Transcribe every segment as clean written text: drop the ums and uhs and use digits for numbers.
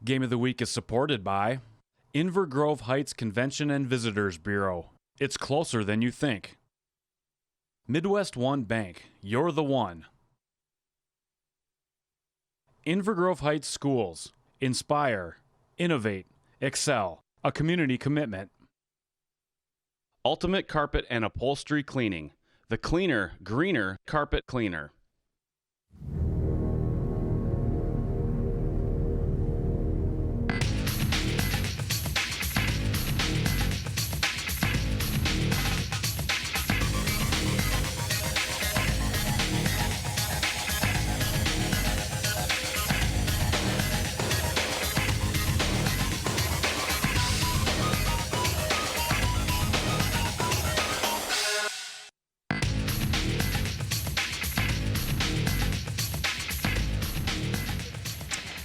Game of the Week is supported by Inver Grove Heights Convention and Visitors Bureau. It's closer than you think. Midwest One Bank, you're the one. Inver Grove Heights Schools, inspire, innovate, excel, a community commitment. Ultimate Carpet and Upholstery Cleaning, the cleaner, greener carpet cleaner.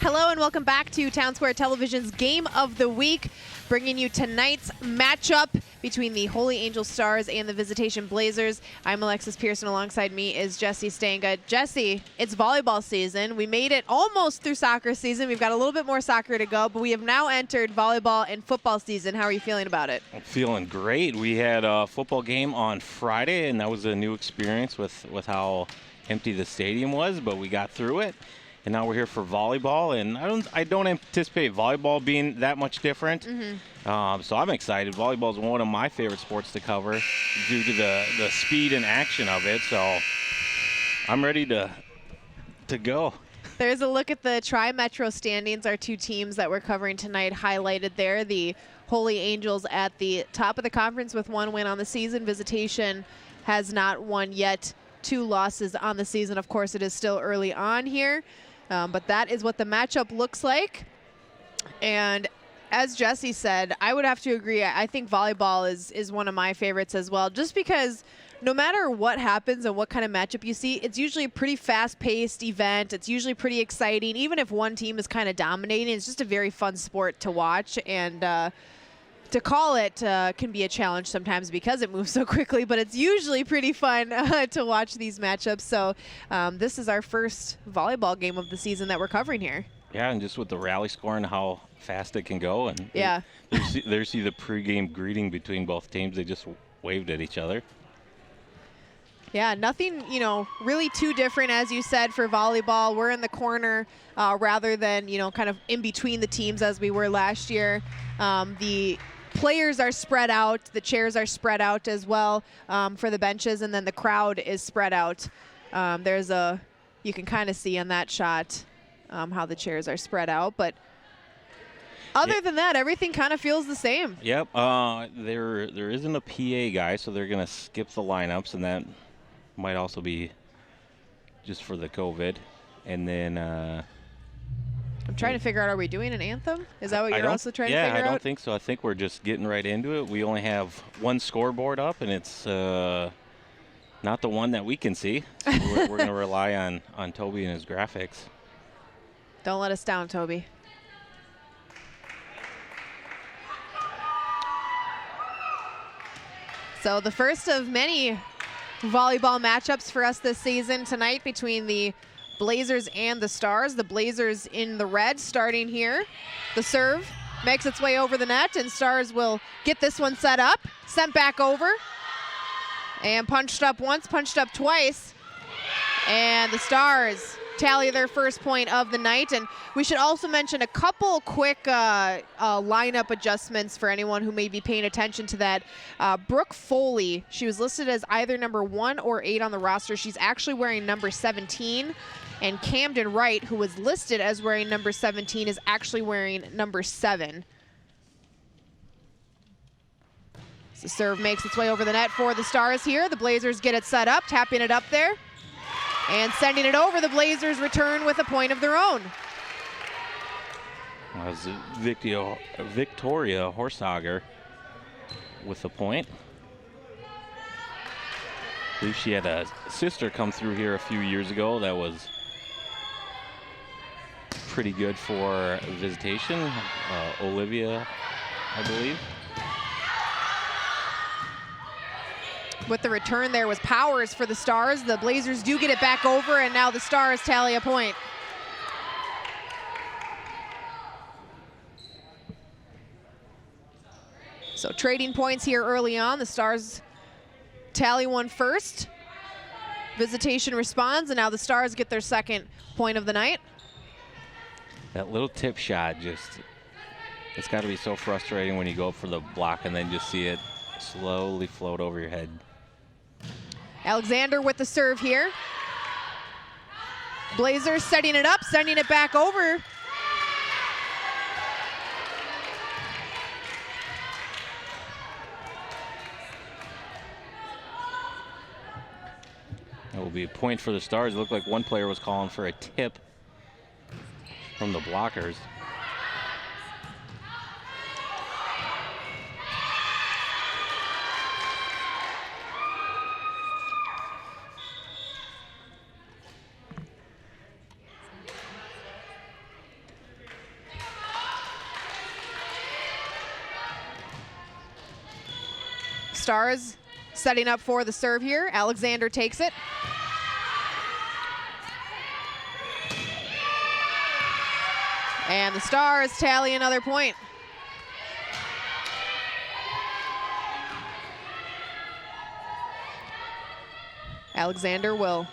Hello and welcome back to Town Square Television's Game of the Week, bringing you tonight's matchup between the Holy Angel Stars and the Visitation Blazers. I'm Alexis Pearson. Alongside me is Jesse Stanga. Jesse, it's volleyball season. We made it almost through soccer season. We've got a little bit more soccer to go, but we have now entered volleyball and football season. How are you feeling about it? I'm feeling great. We had a football game on Friday, and that was a new experience with how empty the stadium was, but we got through it. And now we're here for volleyball, and I don't anticipate volleyball being that much different. So I'm excited. Volleyball is one of my favorite sports to cover due to the speed and action of it. So I'm ready to go. There's a look at the Tri-Metro standings, our two teams that we're covering tonight highlighted there. The Holy Angels at the top of the conference with one win on the season. Visitation has not won yet. 2 losses on the season. Of course, it is still early on here. But that is what the matchup looks like. And as Jesse said, I would have to agree. I think volleyball is one of my favorites as well, just because no matter what happens and what kind of matchup you see, it's usually a pretty fast-paced event. It's usually pretty exciting. Even if one team is kind of dominating, it's just a very fun sport to watch. And to call it can be a challenge sometimes because it moves so quickly, but it's usually pretty fun to watch these matchups. So this is our first volleyball game of the season that we're covering here. Yeah, and just with the rally score and how fast it can go. And yeah, there's the pregame greeting between both teams. They just waved at each other. Yeah, nothing, really too different, as you said, for volleyball. We're in the corner rather than, kind of in between the teams as we were last year. The players are spread out. The chairs are spread out as well for the benches, and then the crowd is spread out. You can kind of see on that shot how the chairs are spread out, but other than that, everything kind of feels the same. Yep. There isn't a PA guy, so they're going to skip the lineups, and that might also be just for the COVID. And then I'm trying to figure out, are we doing an anthem? Is that what you're also trying to figure out? Yeah, I don't think so. I think we're just getting right into it. We only have one scoreboard up, and it's not the one that we can see. So we're going to rely on Toby and his graphics. Don't let us down, Toby. So the first of many volleyball matchups for us this season tonight between the Blazers and the Stars. The Blazers in the red starting here. The serve makes its way over the net, and Stars will get this one set up, sent back over, and punched up once, punched up twice. And the Stars tally their first point of the night. And we should also mention a couple quick lineup adjustments for anyone who may be paying attention to that. Brooke Foley, she was listed as either number 1 or 8 on the roster. She's actually wearing number 17. And Camden Wright, who was listed as wearing number 17, is actually wearing number 7. The serve makes its way over the net for the Stars here. The Blazers get it set up, tapping it up there. And sending it over, the Blazers return with a point of their own. That was Victoria Horsager with the point. I believe she had a sister come through here a few years ago that was pretty good for Visitation, Olivia, I believe. With the return there was Powers for the Stars. The Blazers do get it back over, and now the Stars tally a point. So trading points here early on. The Stars tally one first. Visitation responds, and now the Stars get their second point of the night. That little tip shot, it's got to be so frustrating when you go for the block and then just see it slowly float over your head. Alexander with the serve here. Blazers setting it up, sending it back over. That will be a point for the Stars. It looked like one player was calling for a tip from the blockers. Stars setting up for the serve here. Alexander takes it. And the Stars tally another point. Alexander will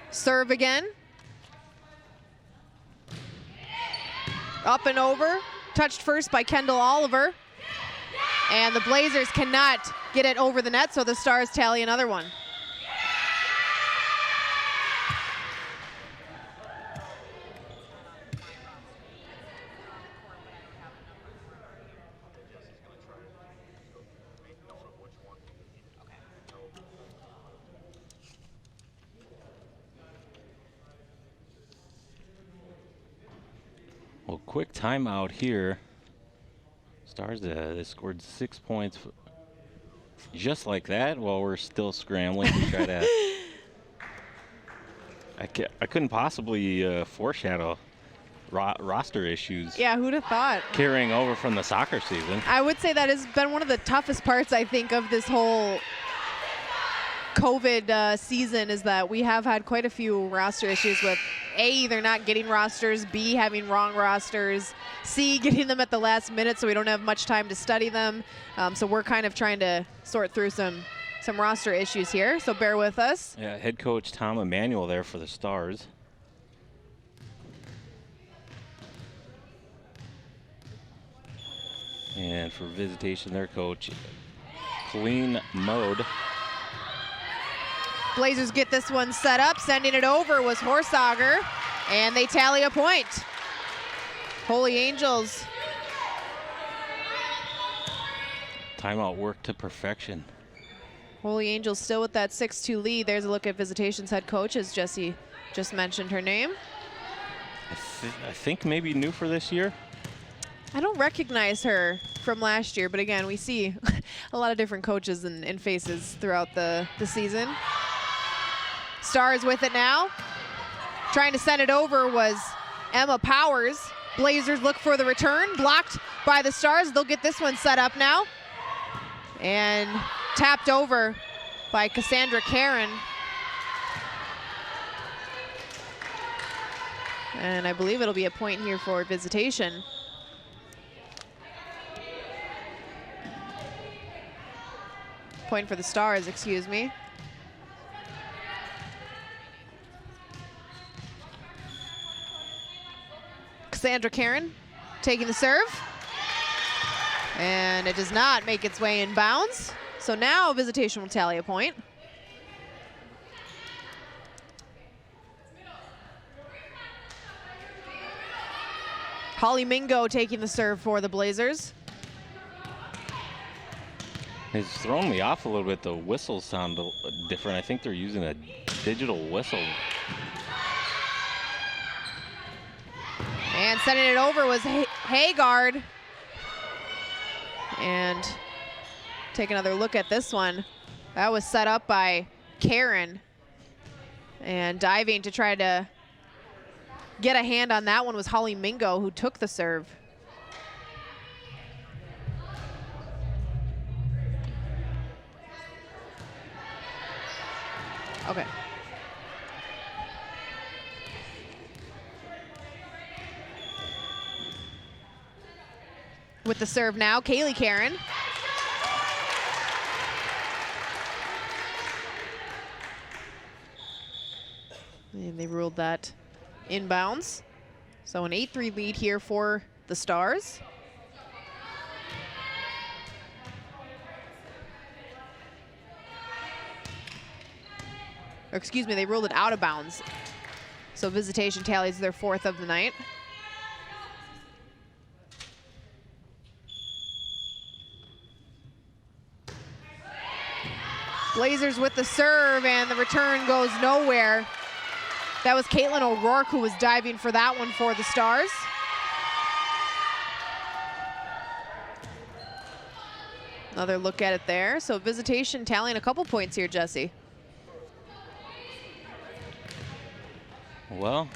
serve again. Up and over, touched first by Kendall Oliver. And the Blazers cannot get it over the net, so the Stars tally another one. Well, quick timeout here. Stars, they scored 6 points just like that while we're still scrambling to try to. I couldn't possibly foreshadow roster issues. Yeah, who'd have thought? Carrying over from the soccer season. I would say that has been one of the toughest parts, I think, of this whole COVID season, is that we have had quite a few roster issues with A, either not getting rosters, B, having wrong rosters, C, getting them at the last minute so we don't have much time to study them. So we're kind of trying to sort through some roster issues here, so bear with us. Yeah, head coach Tom Emanuel there for the Stars. And for Visitation, their coach, Clean Mode. Blazers get this one set up. Sending it over was Horsager, and they tally a point. Holy Angels. Timeout worked to perfection. Holy Angels still with that 6-2 lead. There's a look at Visitation's head coach, as Jesse just mentioned her name. I think maybe new for this year. I don't recognize her from last year, but again, we see a lot of different coaches and faces throughout the season. Stars with it now. Trying to send it over was Emma Powers. Blazers look for the return, blocked by the Stars. They'll get this one set up now. And tapped over by Cassandra Karen. And I believe it'll be a point here for Visitation. Point for the Stars, excuse me. Cassandra Karen taking the serve. And it does not make its way in bounds. So now Visitation will tally a point. Holly Mingo taking the serve for the Blazers. It's thrown me off a little bit. The whistles sound different. I think they're using a digital whistle. And sending it over was Haggard. And take another look at this one. That was set up by Karen. And diving to try to get a hand on that one was Holly Mingo, who took the serve. Okay. With the serve now, Kaylee Karen. And they ruled that inbounds. So an 8-3 lead here for the Stars. Or excuse me, they ruled it out of bounds. So Visitation tallies their 4th of the night. Blazers with the serve, and the return goes nowhere. That was Keira O'Rourke who was diving for that one for the Stars. Another look at it there. So Visitation tallying a couple points here, Jesse. Well,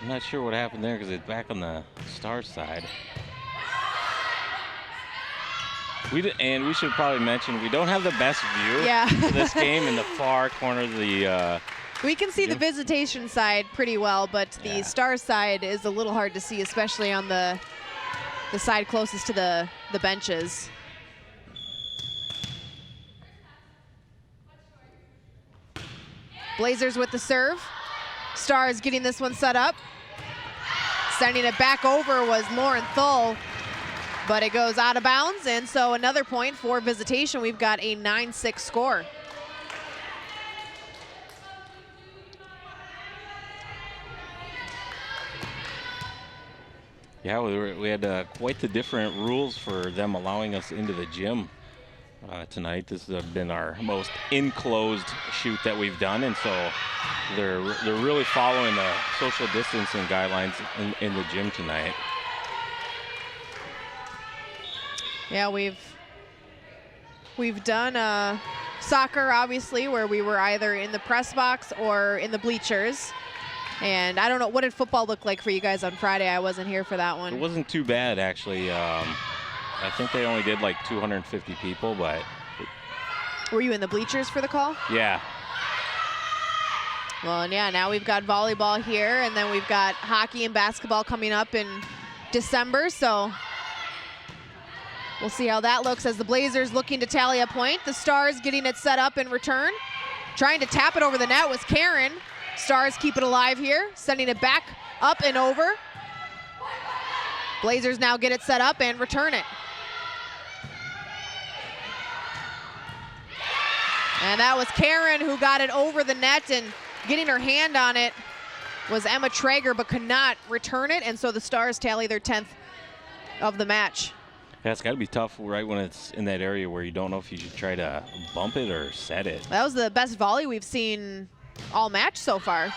I'm not sure what happened there because it's back on the Stars side. And we should probably mention we don't have the best view of this game in the far corner of the we can see the Visitation side pretty well, but the Stars side is a little hard to see, especially on the side closest to the benches. Blazers with the serve. Stars getting this one set up. Sending it back over was Lauren Thull, but it goes out of bounds, and so another point for Visitation. We've got a 9-6 score. Yeah, we had quite the different rules for them allowing us into the gym tonight. This has been our most enclosed shoot that we've done, and so they're really following the social distancing guidelines in the gym tonight. Yeah, we've done soccer, obviously, where we were either in the press box or in the bleachers. And I don't know, what did football look like for you guys on Friday? I wasn't here for that one. It wasn't too bad, actually. I think they only did like 250 people, but... Were you in the bleachers for the call? Yeah. Well, and yeah, now we've got volleyball here, and then we've got hockey and basketball coming up in December, so we'll see how that looks as the Blazers looking to tally a point. The Stars getting it set up in return. Trying to tap it over the net was Karen. Stars keep it alive here, sending it back up and over. Blazers now get it set up and return it. And that was Karen who got it over the net, and getting her hand on it was Emma Traeger, but could not return it, and so the Stars tally their 10th of the match. Yeah, it's got to be tough right when it's in that area where you don't know if you should try to bump it or set it. That was the best volley we've seen all match so far.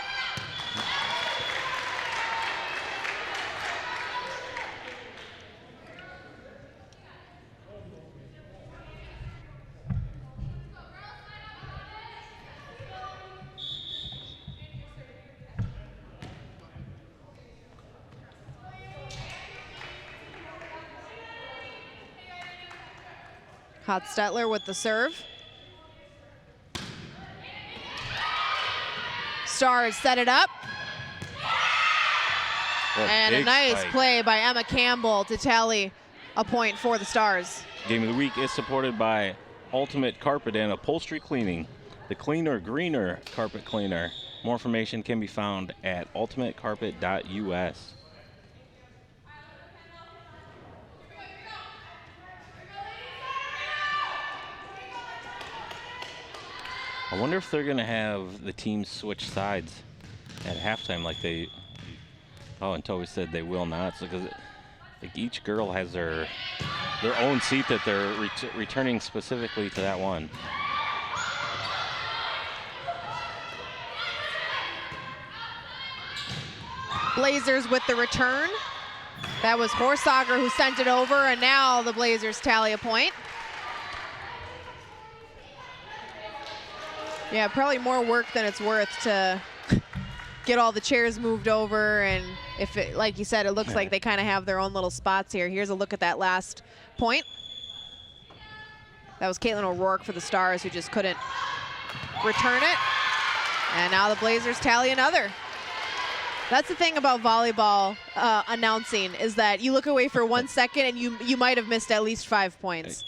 Hotstetler with the serve. Stars set it up. And a nice play by Emma Campbell to tally a point for the Stars. Game of the Week is supported by Ultimate Carpet and Upholstery Cleaning, the cleaner, greener carpet cleaner. More information can be found at ultimatecarpet.us. I wonder if they're going to have the teams switch sides at halftime like they... Oh, and Toby said they will not. So, because like each girl has their own seat that they're returning specifically to that one. Blazers with the return. That was Horsager who sent it over, and now the Blazers tally a point. Yeah, probably more work than it's worth to get all the chairs moved over, and if it, like you said, it looks like they kind of have their own little spots here. Here's a look at that last point. That was Keira O'Rourke for the Stars, who just couldn't return it. And now the Blazers tally another. That's the thing about volleyball announcing, is that you look away for 1 second and you might have missed at least 5 points.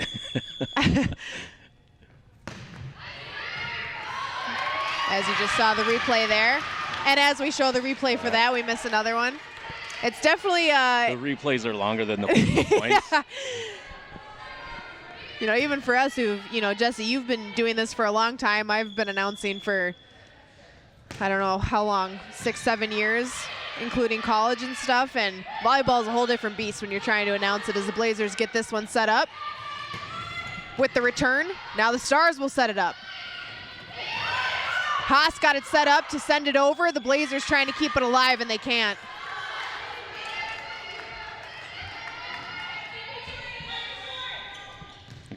As you just saw the replay there. And as we show the replay for that, we miss another one. It's definitely the replays are longer than the points. Yeah. You know, even for us who've, you know, Jesse, you've been doing this for a long time. I've been announcing for, I don't know how long, 6, 7 years, including college and stuff. And volleyball is a whole different beast when you're trying to announce it, as the Blazers get this one set up with the return. Now the Stars will set it up. Haas got it set up to send it over. The Blazers trying to keep it alive, and they can't.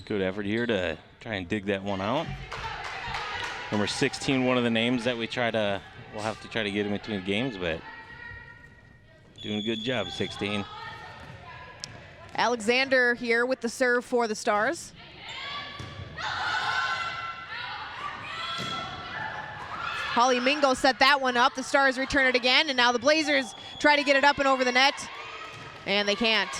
Good effort here to try and dig that one out. Number 16, one of the names that we'll have to try to get in between games, but doing a good job, 16. Alexander here with the serve for the Stars. Holly Mingo set that one up. The Stars return it again, and now the Blazers try to get it up and over the net, and they can't.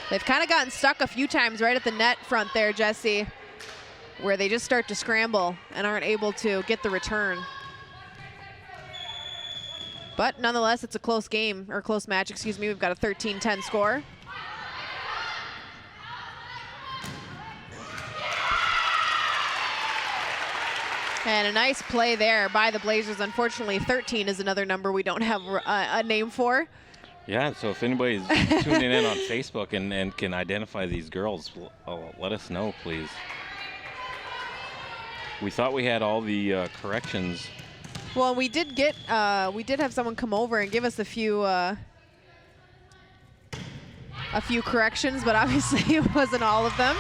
They've kind of gotten stuck a few times right at the net front there, Jesse, where they just start to scramble and aren't able to get the return. But nonetheless, it's a close game, or close match, excuse me. We've got a 13-10 score. And a nice play there by the Blazers. Unfortunately, 13 is another number we don't have a name for. Yeah, so if anybody's tuning in on Facebook and can identify these girls, let us know, please. We thought we had all the corrections. Well, we did have someone come over and give us a few corrections, but obviously it wasn't all of them.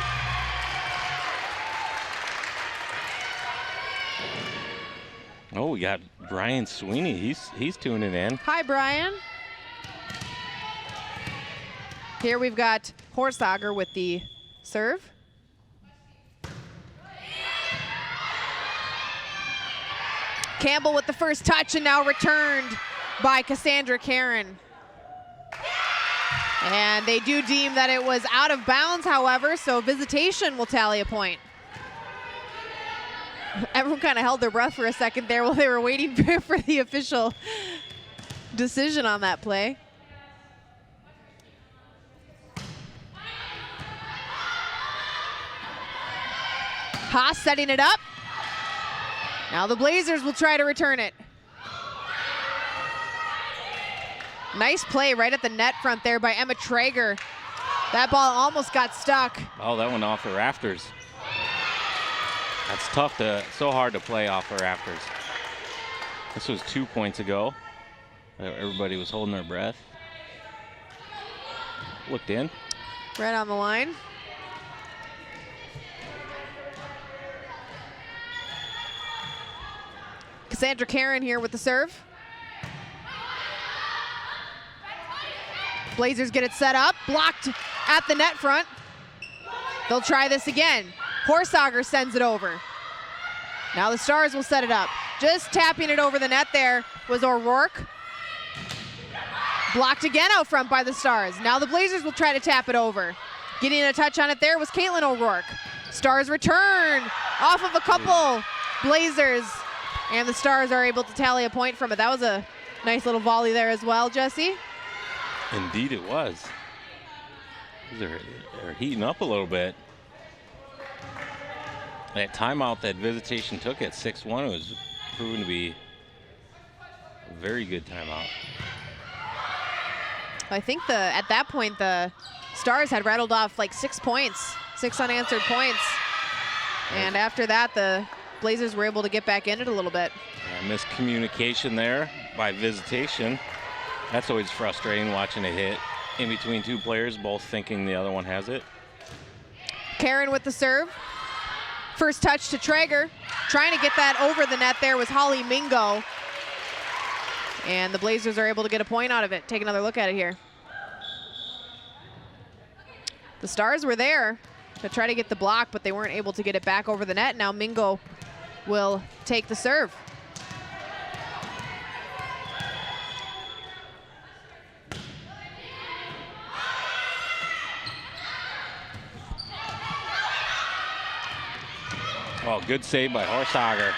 Oh, we got Brian Sweeney. He's tuning in. Hi, Brian. Here we've got Horsager with the serve. Campbell with the first touch, and now returned by Cassandra Karen. And they do deem that it was out of bounds, however, so Visitation will tally a point. Everyone kind of held their breath for a second there while they were waiting for the official decision on that play. Haas setting it up. Now the Blazers will try to return it. Nice play right at the net front there by Emma Traeger. That ball almost got stuck. Oh, that went off the rafters. That's tough so hard to play off the rafters. This was 2 points ago. Everybody was holding their breath. Looked in. Right on the line. Cassandra Karen here with the serve. Blazers get it set up, blocked at the net front. They'll try this again. Horsager sends it over. Now the Stars will set it up. Just tapping it over the net there was O'Rourke. Blocked again out front by the Stars. Now the Blazers will try to tap it over. Getting a touch on it there was Caitlin O'Rourke. Stars return off of a couple Blazers, and the Stars are able to tally a point from it. That was a nice little volley there as well, Jesse. Indeed it was. They're heating up a little bit. That timeout that Visitation took at 6-1 was proven to be a very good timeout. I think at that point the Stars had rattled off like 6 points, 6 unanswered points. And after that, the Blazers were able to get back in it a little bit. Yeah, miscommunication there by Visitation. That's always frustrating, watching a hit in between two players, both thinking the other one has it. Karen with the serve. First touch to Traeger. Trying to get that over the net there was Holly Mingo. And the Blazers are able to get a point out of it. Take another look at it here. The Stars were there to try to get the block, but they weren't able to get it back over the net. Now Mingo will take the serve. Oh, good save by Horsager.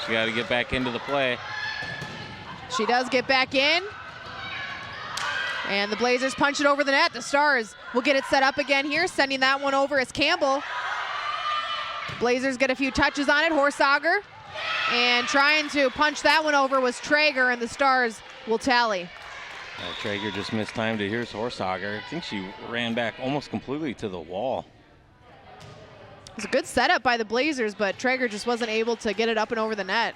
She got to get back into the play. She does get back in. And the Blazers punch it over the net. The Stars will get it set up again here. Sending that one over is Campbell. Blazers get a few touches on it. Horsager. And trying to punch that one over was Traeger, and the Stars will tally. Traeger just missed time to here's Horsager. I think she ran back almost completely to the wall. It was a good setup by the Blazers, but Traeger just wasn't able to get it up and over the net.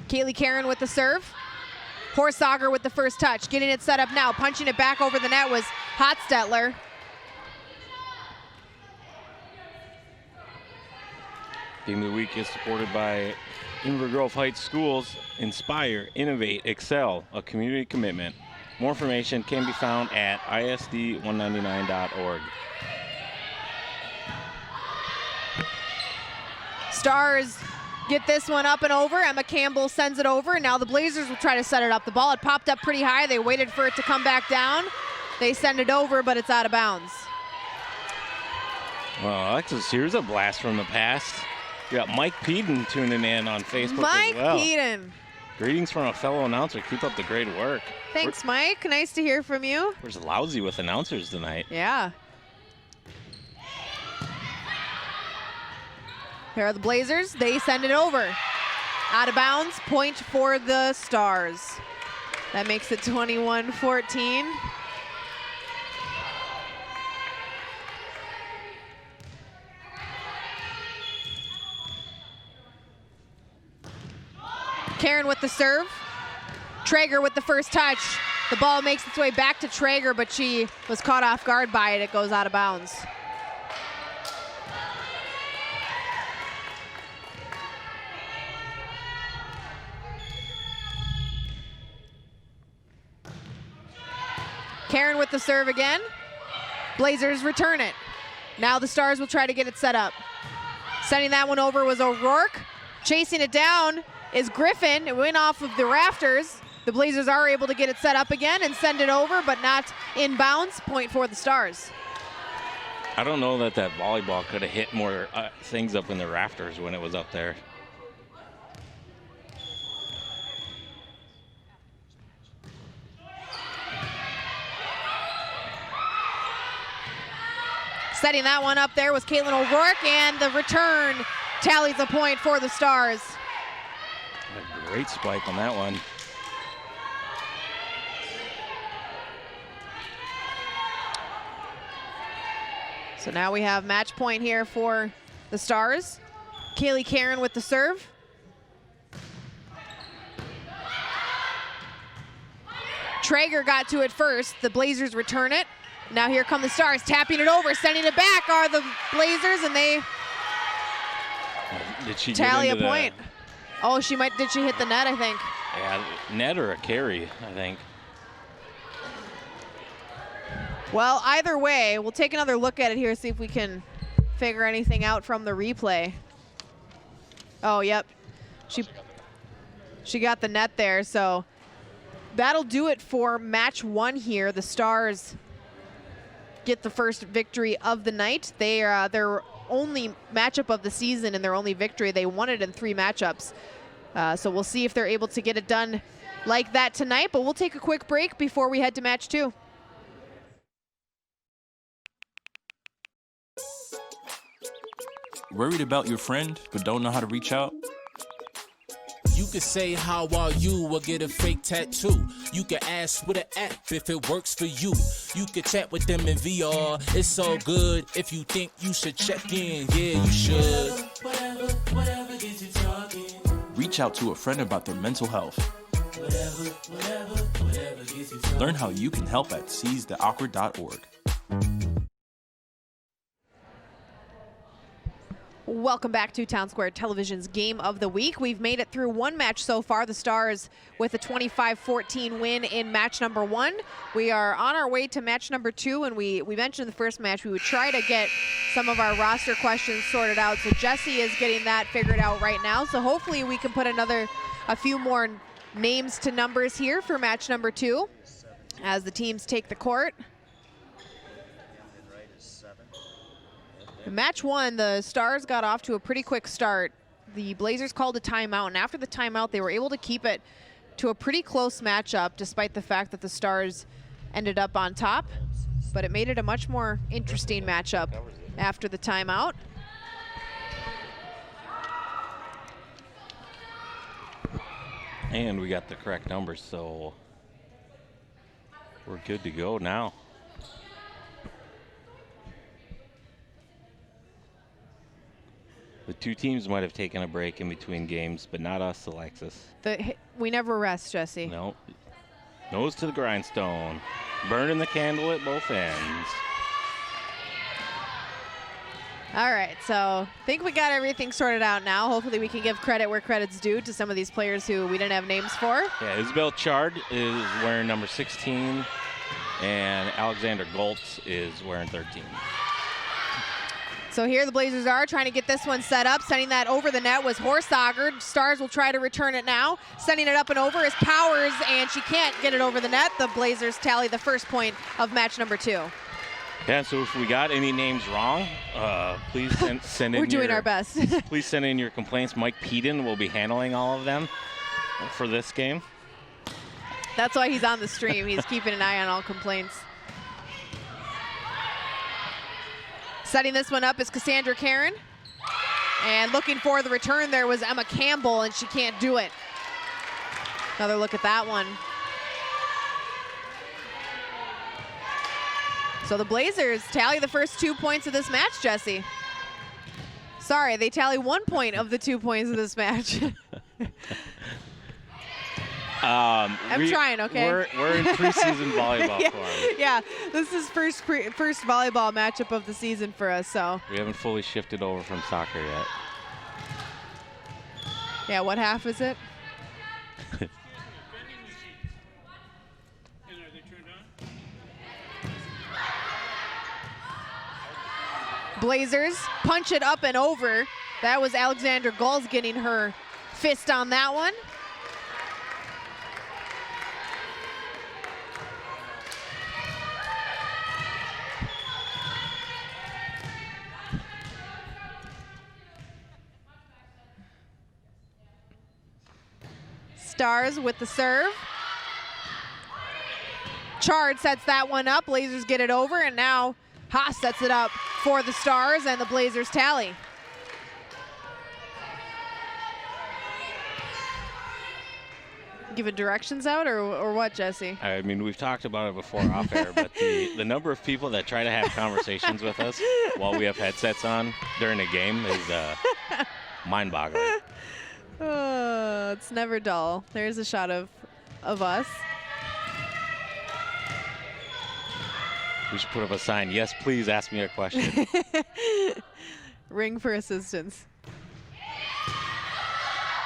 Kaylee Karen with the serve. Horsager with the first touch, getting it set up now. Punching it back over the net was Hotstetler. Game of the Week is supported by Inver Grove Heights Schools. Inspire, innovate, excel, a community commitment. More information can be found at isd199.org. Stars get this one up and over. Emma Campbell sends it over, and now the Blazers will try to set it up. The ball had popped up pretty high. They waited for it to come back down. They send it over, but it's out of bounds. Well, Alexis, here's a blast from the past. You got Mike Peden tuning in on Facebook as well. Mike Peden. Greetings from a fellow announcer. Keep up the great work. Thanks, Mike. Nice to hear from you. We're just lousy with announcers tonight. Yeah. Here are the Blazers. They send it over. Out of bounds, point for the Stars. That makes it 21-14. Karen with the serve. Traeger with the first touch. The ball makes its way back to Traeger, but she was caught off guard by it. It goes out of bounds. Karen with the serve again. Blazers return it. Now the Stars will try to get it set up. Sending that one over was O'Rourke. Chasing it down is Griffin. It went off of the rafters. The Blazers are able to get it set up again and send it over, but not in bounds. Point for the Stars. I don't know that volleyball could have hit more things up in the rafters when it was up there. Setting that one up there was Caitlin O'Rourke, and the return tallies a point for the Stars. A great spike on that one. So now we have match point here for the Stars. Kaylee Karen with the serve. Traeger got to it first. The Blazers return it. Now here come the Stars, tapping it over, sending it back are the Blazers, and they tally a point. Oh, she might, did she hit the net, I think? Yeah, net or a carry, I think. Well, either way, we'll take another look at it here, see if we can figure anything out from the replay. Oh, yep. She got the net there, so that'll do it for match one here. The Stars get the first victory of the night. They are their only matchup of the season and their only victory. They won it in 3 matchups. So we'll see if they're able to get it done like that tonight, but we'll take a quick break before we head to match 2. Worried about your friend but don't know how to reach out? You could say how are you or get a fake tattoo. You could ask with an app if it works for you. You could chat with them in VR. It's all good if you think you should check in. Yeah, you should. Whatever gets you talking. Reach out to a friend about their mental health. Whatever gets you talking. Learn how you can help at seizetheawkward.org. Welcome back to Town Square Television's Game of the Week. We've made it through one match so far. The Stars with a 25-14 win in match number 1. We are on our way to match number 2, and we mentioned in the first match we would try to get some of our roster questions sorted out. So Jesse is getting that figured out right now. So hopefully we can put a few more names to numbers here for match number 2 as the teams take the court. In match 1, the Stars got off to a pretty quick start. The Blazers called a timeout, and after the timeout, they were able to keep it to a pretty close matchup, despite the fact that the Stars ended up on top. But it made it a much more interesting matchup after the timeout. And we got the correct numbers, so we're good to go now. The two teams might have taken a break in between games, but not us, Alexis. We never rest, Jesse. No. Nose to the grindstone. Burning the candle at both ends. All right, so I think we got everything sorted out now. Hopefully we can give credit where credit's due to some of these players who we didn't have names for. Yeah, Isabel Chard is wearing number 16, and Alexander Goltz is wearing 13. So here the Blazers are trying to get this one set up. Sending that over the net was Horsager. Stars will try to return it now. Sending it up and over is Powers, and she can't get it over the net. The Blazers tally the first point of match number 2. Yeah, so if we got any names wrong, please send in We're doing our best. Please send in your complaints. Mike Peden will be handling all of them for this game. That's why he's on the stream. He's keeping an eye on all complaints. Setting this one up is Cassandra Karen. And looking for the return there was Emma Campbell, and she can't do it. Another look at that one. So the Blazers tally the first 2 points of this match, Jesse. Sorry, they tally 1 point of the 2 points of this match. I'm trying, okay? We're in preseason volleyball form. Yeah, this is first volleyball matchup of the season for us, so. We haven't fully shifted over from soccer yet. Yeah, what half is it? Blazers punch it up and over. That was Alexandra Gulls getting her fist on that one. Stars with the serve. Chard sets that one up. Blazers get it over, and now Haas sets it up for the Stars, and the Blazers tally. Giving directions out, or what, Jesse? I mean, we've talked about it before off air, but the number of people that try to have conversations with us while we have headsets on during a game is mind-boggling. It's never dull. There's a shot of us. We should put up a sign. Yes, please ask me a question. Ring for assistance.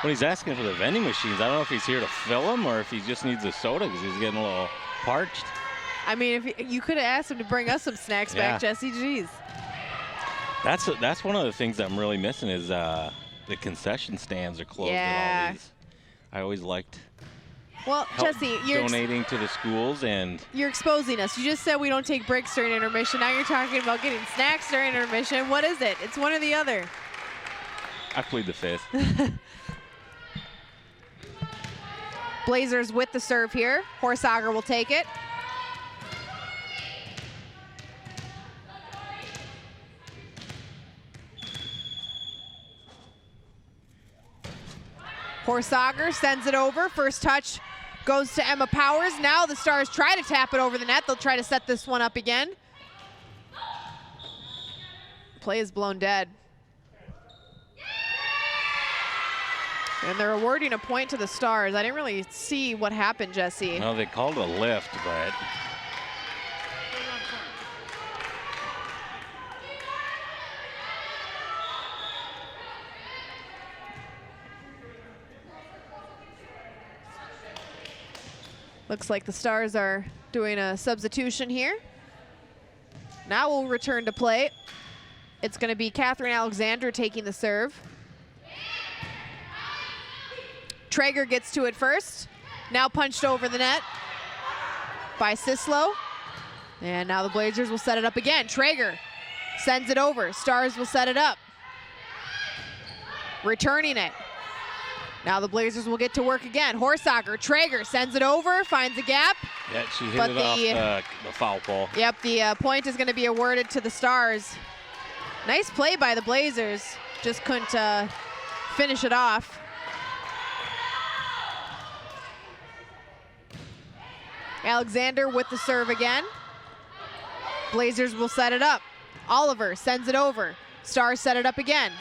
When he's asking for the vending machines, I don't know if he's here to fill them or if he just needs a soda because he's getting a little parched. I mean, if you could have asked him to bring us some snacks back, Jesse. Jeez. That's one of the things I'm really missing is the concession stands are closed at all these. I always liked Jesse, you're donating to the schools, and you're exposing us. You just said we don't take breaks during intermission. Now you're talking about getting snacks during intermission. What is it? It's one or the other. I plead the fifth. Blazers with the serve here. Horsager will take it. Horsager sends it over. First touch goes to Emma Powers. Now the Stars try to tap it over the net. They'll try to set this one up again. Play is blown dead. And they're awarding a point to the Stars. I didn't really see what happened, Jesse. No, they called a lift, but looks like the Stars are doing a substitution here. Now we'll return to play. It's going to be Catherine Alexander taking the serve. Traeger gets to it first. Now punched over the net by Sislo. And now the Blazers will set it up again. Traeger sends it over. Stars will set it up. Returning it. Now the Blazers will get to work again. Horsager, Traeger sends it over, finds a gap. Yeah, she hit it off the foul pole. Yep, the point is going to be awarded to the Stars. Nice play by the Blazers. Just couldn't finish it off. Alexander with the serve again. Blazers will set it up. Oliver sends it over. Stars set it up again.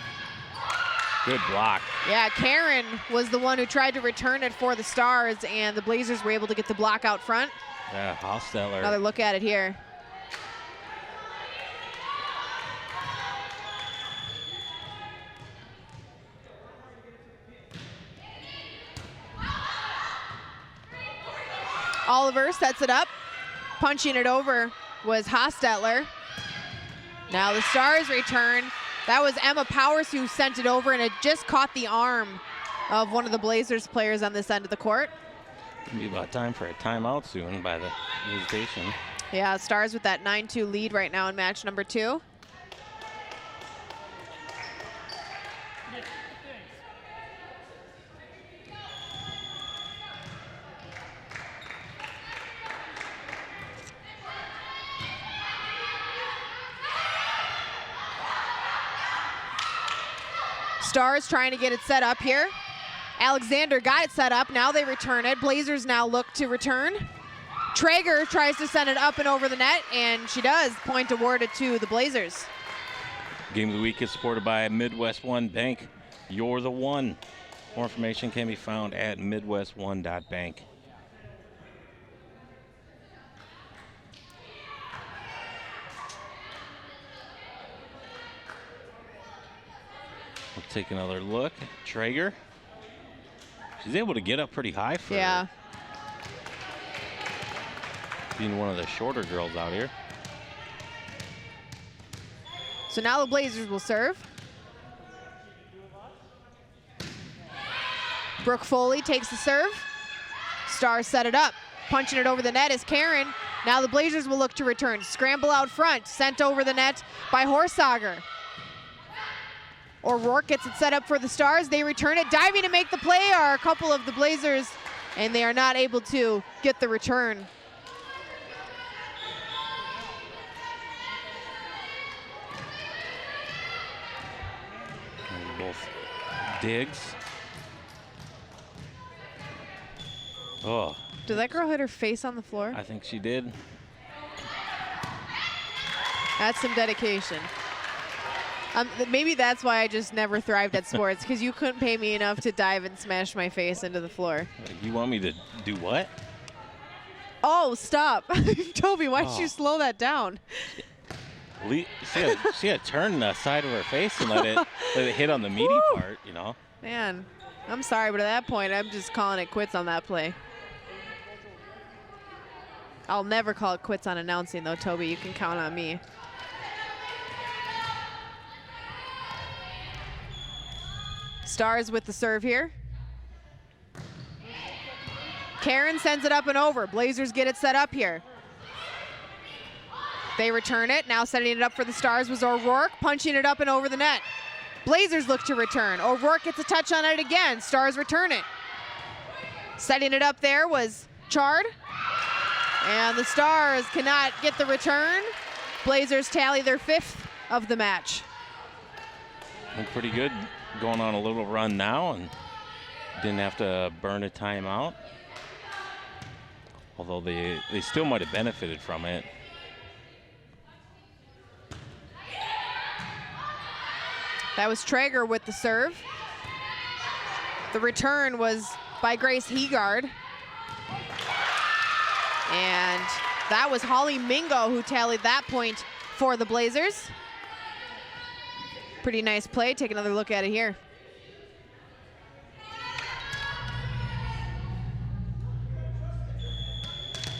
Good block. Yeah, Karen was the one who tried to return it for the Stars, and the Blazers were able to get the block out front. Yeah, Hosteller. Another look at it here. Oliver sets it up. Punching it over was Hostetler. Now the Stars return. That was Emma Powers who sent it over, and it just caught the arm of one of the Blazers players on this end of the court. It'll be about time for a timeout soon by the Visitation. Yeah, Stars with that 9-2 lead right now in match number 2. Stars trying to get it set up here. Alexander got it set up. Now they return it. Blazers now look to return. Traeger tries to send it up and over the net, and she does. Point awarded to the Blazers. Game of the Week is supported by Midwest One Bank. You're the one. More information can be found at midwestone.bank. We'll take another look. Traeger. She's able to get up pretty high for being one of the shorter girls out here. So now the Blazers will serve. Brooke Foley takes the serve. Stars set it up. Punching it over the net is Karen. Now the Blazers will look to return. Scramble out front. Sent over the net by Horsager. O'Rourke gets it set up for the Stars. They return it. Diving to make the play are a couple of the Blazers, and they are not able to get the return. And both digs. Oh. Did that girl hit her face on the floor? I think she did. That's some dedication. Maybe that's why I just never thrived at sports, because you couldn't pay me enough to dive and smash my face into the floor. You want me to do what? Oh, stop. Toby, why don't you slow that down? She had turned the side of her face and let it hit on the meaty part, you know. Man, I'm sorry, but at that point, I'm just calling it quits on that play. I'll never call it quits on announcing, though, Toby. You can count on me. Stars with the serve here. Karen sends it up and over. Blazers get it set up here. They return it. Now setting it up for the Stars was O'Rourke, punching it up and over the net. Blazers look to return. O'Rourke gets a touch on it again. Stars return it. Setting it up there was Chard. And the Stars cannot get the return. Blazers tally their 5th of the match. And pretty good. Going on a little run now and didn't have to burn a timeout. Although they still might have benefited from it. That was Traeger with the serve. The return was by Grace Heegard. And that was Holly Mingo who tallied that point for the Blazers. Pretty nice play. Take another look at it here.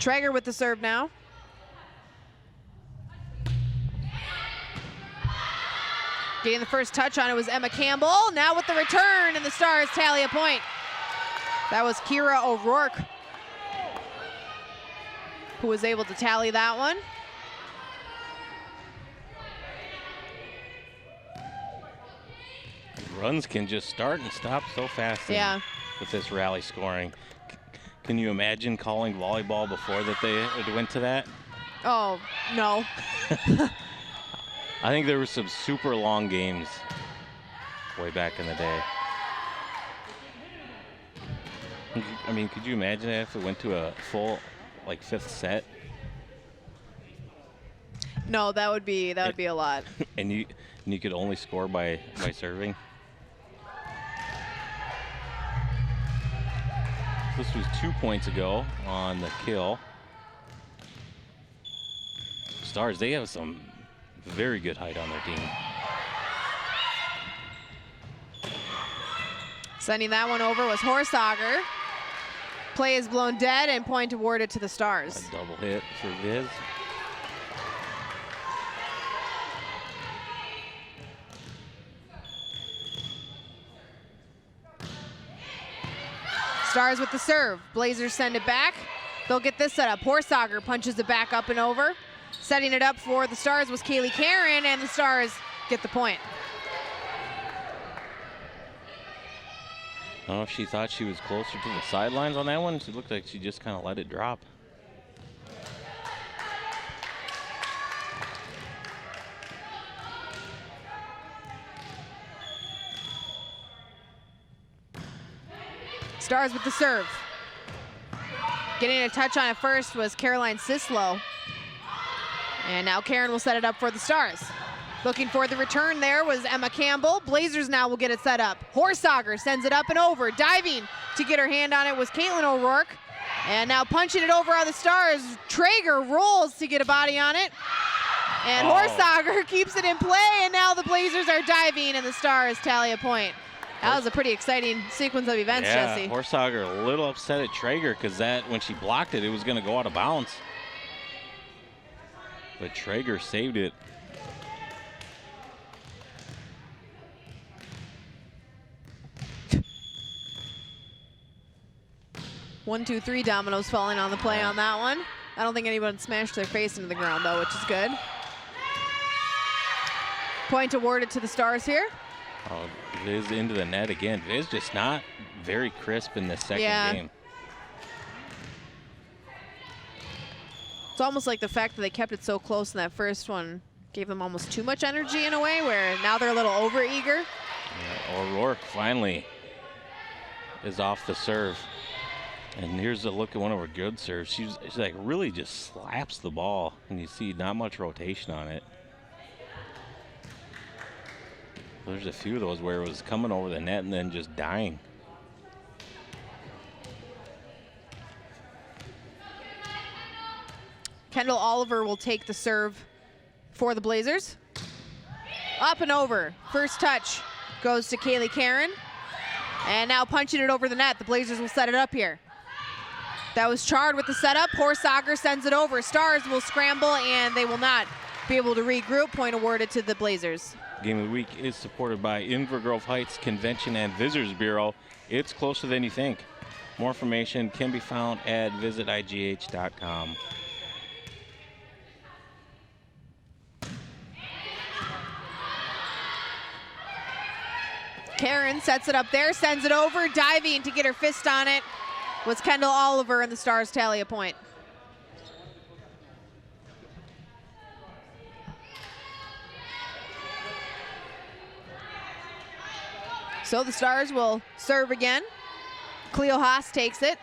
Traeger with the serve now. Getting the first touch on it was Emma Campbell. Now with the return, and the Stars tally a point. That was Keira O'Rourke who was able to tally that one. Runs can just start and stop so fast with this rally scoring. Can you imagine calling volleyball before that they went to that? Oh, no. I think there were some super long games way back in the day. I mean, could you imagine if it went to a full, like, 5th set? No, that would be a lot. and you could only score by serving. This was 2 points ago on the kill. Stars, they have some very good height on their team. Sending that one over was Horsager. Play is blown dead and point awarded to the Stars. A double hit for Viz. Stars with the serve. Blazers send it back. They'll get this set up. Horsager punches it back up and over. Setting it up for the Stars was Kaylee Karen, and the Stars get the point. I don't know if she thought she was closer to the sidelines on that one. It looked like she just kind of let it drop. Stars with the serve. Getting a touch on it first was Caroline Sislow. And now Karen will set it up for the Stars. Looking for the return there was Emma Campbell. Blazers now will get it set up. Horsager sends it up and over. Diving to get her hand on it was Keira O'Rourke. And now punching it over on the Stars. Traeger rolls to get a body on it. And Horsager keeps it in play, and now the Blazers are diving and the Stars tally a point. That was a pretty exciting sequence of events, Jesse. Horsager a little upset at Traeger because that when she blocked it, it was going to go out of bounds. But Traeger saved it. One, two, three dominoes falling on the play on that one. I don't think anyone smashed their face into the ground, though, which is good. Point awarded to the Stars here. Oh, Viz into the net again. Viz just not very crisp in the second game. It's almost like the fact that they kept it so close in that first one gave them almost too much energy in a way, where now they're a little over-eager. Yeah, O'Rourke finally is off the serve. And here's a look at one of her good serves. She's like really just slaps the ball, and you see not much rotation on it. There's a few of those where it was coming over the net and then just dying. Kendall Oliver will take the serve for the Blazers. Up and over. First touch goes to Kaylee Karen. And now punching it over the net. The Blazers will set it up here. That was Chard with the setup. Horsager sends it over. Stars will scramble, and they will not be able to regroup. Point awarded to the Blazers. Game of the Week is supported by Inver Grove Heights Convention and Visitors Bureau. It's closer than you think. More information can be found at visitigh.com. Karen sets it up there, sends it over, diving to get her fist on it was Kendall Oliver, and the Stars tally a point. So the Stars will serve again. Cleo Haas takes it.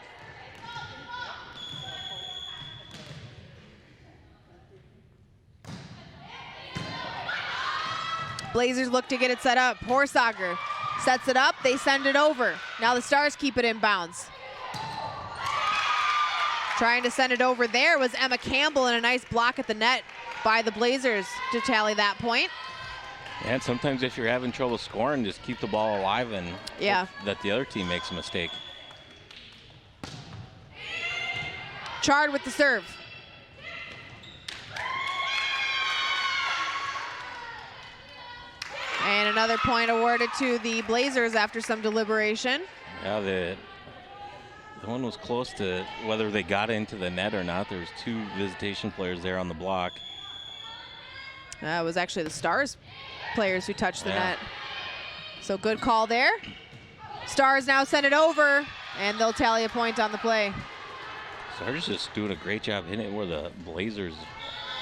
Blazers look to get it set up. Horsager sets it up, they send it over. Now the Stars keep it in bounds. Trying to send it over there was Emma Campbell, and a nice block at the net by the Blazers to tally that point. And sometimes if you're having trouble scoring, just keep the ball alive and hope that the other team makes a mistake. Chard with the serve. And another point awarded to the Blazers after some deliberation. Yeah, The one was close to whether they got into the net or not. There's 2 Visitation players there on the block. It was actually the Stars players who touched the net. So good call there. Stars now send it over, and they'll tally a point on the play. Stars just doing a great job hitting it where the Blazers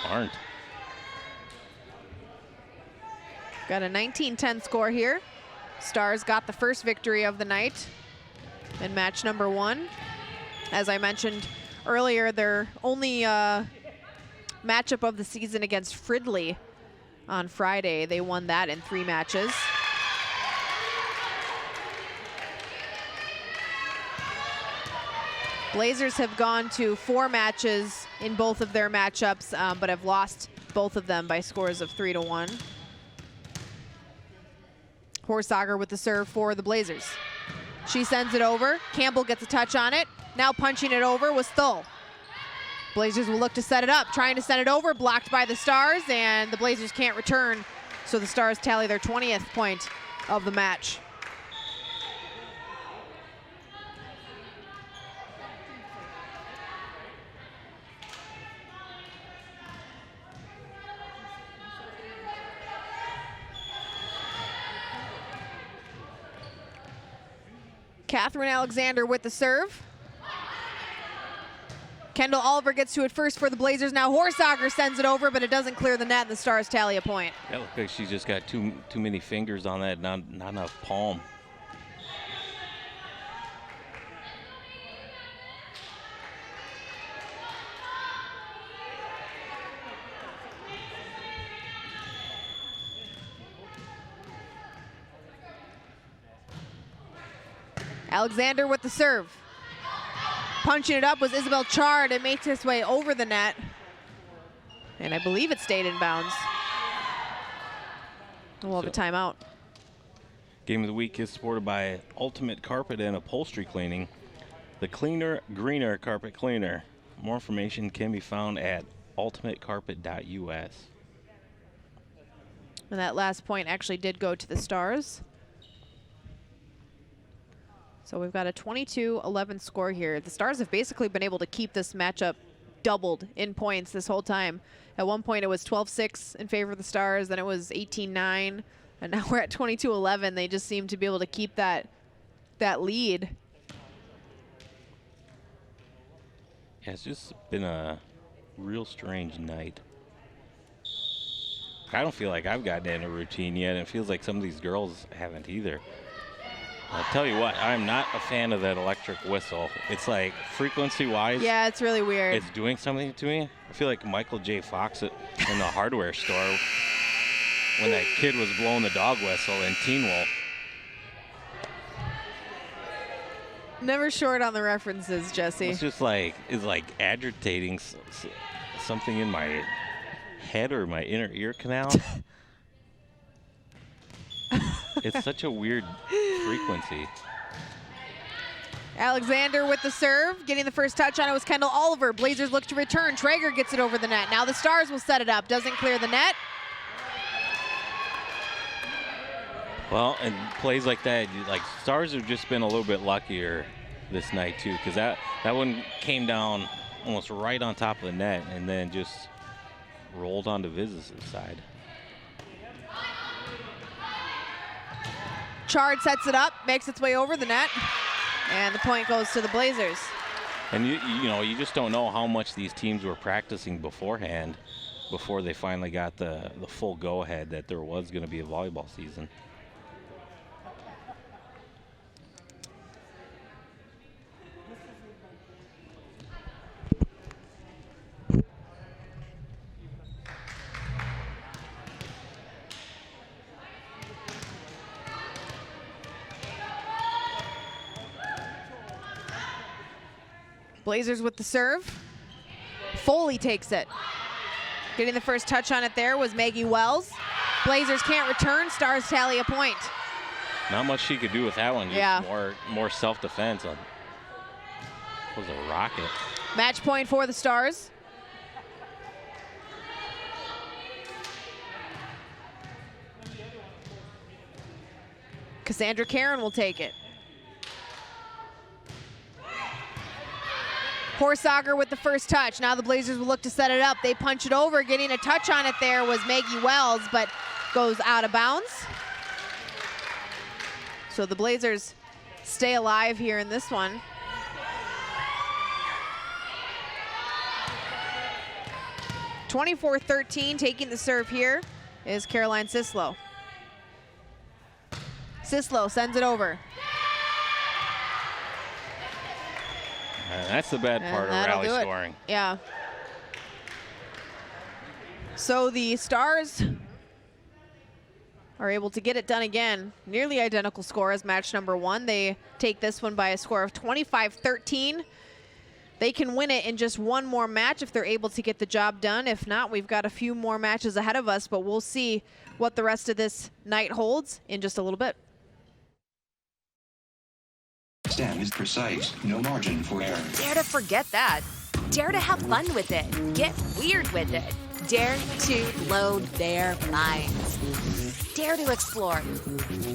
aren't. Got a 19-10 score here. Stars got the first victory of the night in match number 1. As I mentioned earlier, their only matchup of the season against Fridley on Friday. They won that in 3 matches. Blazers have gone to 4 matches in both of their matchups, but have lost both of them by scores of 3-1. Horsager with the serve for the Blazers. She sends it over. Campbell gets a touch on it. Now punching it over was Thull. Blazers will look to set it up. Trying to send it over, blocked by the Stars, and the Blazers can't return. So the Stars tally their 20th point of the match. Catherine Alexander with the serve. Kendall Oliver gets to it first for the Blazers. Now Horsager sends it over, but it doesn't clear the net, and the Stars tally a point. That looks like she's just got too many fingers on that, not enough palm. Alexander with the serve. Punching it up was Isabel Chard. It makes its way over the net. And I believe it stayed in bounds. We'll have a timeout. Game of the week is supported by Ultimate Carpet and Upholstery Cleaning. The cleaner, greener carpet cleaner. More information can be found at ultimatecarpet.us. And that last point actually did go to the Stars. So we've got a 22-11 score here. The Stars have basically been able to keep this matchup doubled in points this whole time. At one point it was 12-6 in favor of the Stars, then it was 18-9, and now we're at 22-11. They just seem to be able to keep that lead. Yeah, it's just been a real strange night. I don't feel like I've gotten in a routine yet, and it feels like some of these girls haven't either. I'll tell you what, I'm not a fan of that electric whistle. It's like frequency-wise. Yeah, it's really weird. It's doing something to me. I feel like Michael J. Fox in the hardware store when that kid was blowing the dog whistle in Teen Wolf. Never short on the references, Jesse. It's just like, it's like agitating something in my head or my inner ear canal. It's such a weird frequency. Alexander with the serve. Getting the first touch on it was Kendall Oliver. Blazers look to return. Traeger gets it over the net. Now the Stars will set it up. Doesn't clear the net. Well, and plays like that, like Stars have just been a little bit luckier this night too, because that one came down almost right on top of the net and then just rolled onto Viz's side. Chard sets it up, makes its way over the net, and the point goes to the Blazers. And you know, you just don't know how much these teams were practicing beforehand before they finally got the full go-ahead that there was going to be a volleyball season. Blazers with the serve. Foley takes it. Getting the first touch on it there was Maggie Wells. Blazers can't return. Stars tally a point. Not much she could do with that one. Just Yeah. more self-defense. It was a rocket. Match point for the Stars. Cassandra Karen will take it. Horsager with the first touch. Now the Blazers will look to set it up. They punch it over. Getting a touch on it there was Maggie Wells, but goes out of bounds. So the Blazers stay alive here in this one. (24-13), taking the serve here is Caroline Sislo. Sislo sends it over. That's the bad part of rally scoring. Yeah. So the Stars are able to get it done again. Nearly identical score as match number 1. They take this one by a score of 25-13. They can win it in just one more match if they're able to get the job done. If not, we've got a few more matches ahead of us, but we'll see what the rest of this night holds in just a little bit. Stem is precise, no margin for error. Dare to forget that. Dare to have fun with it. Get weird with it. Dare to load their minds. Dare to explore.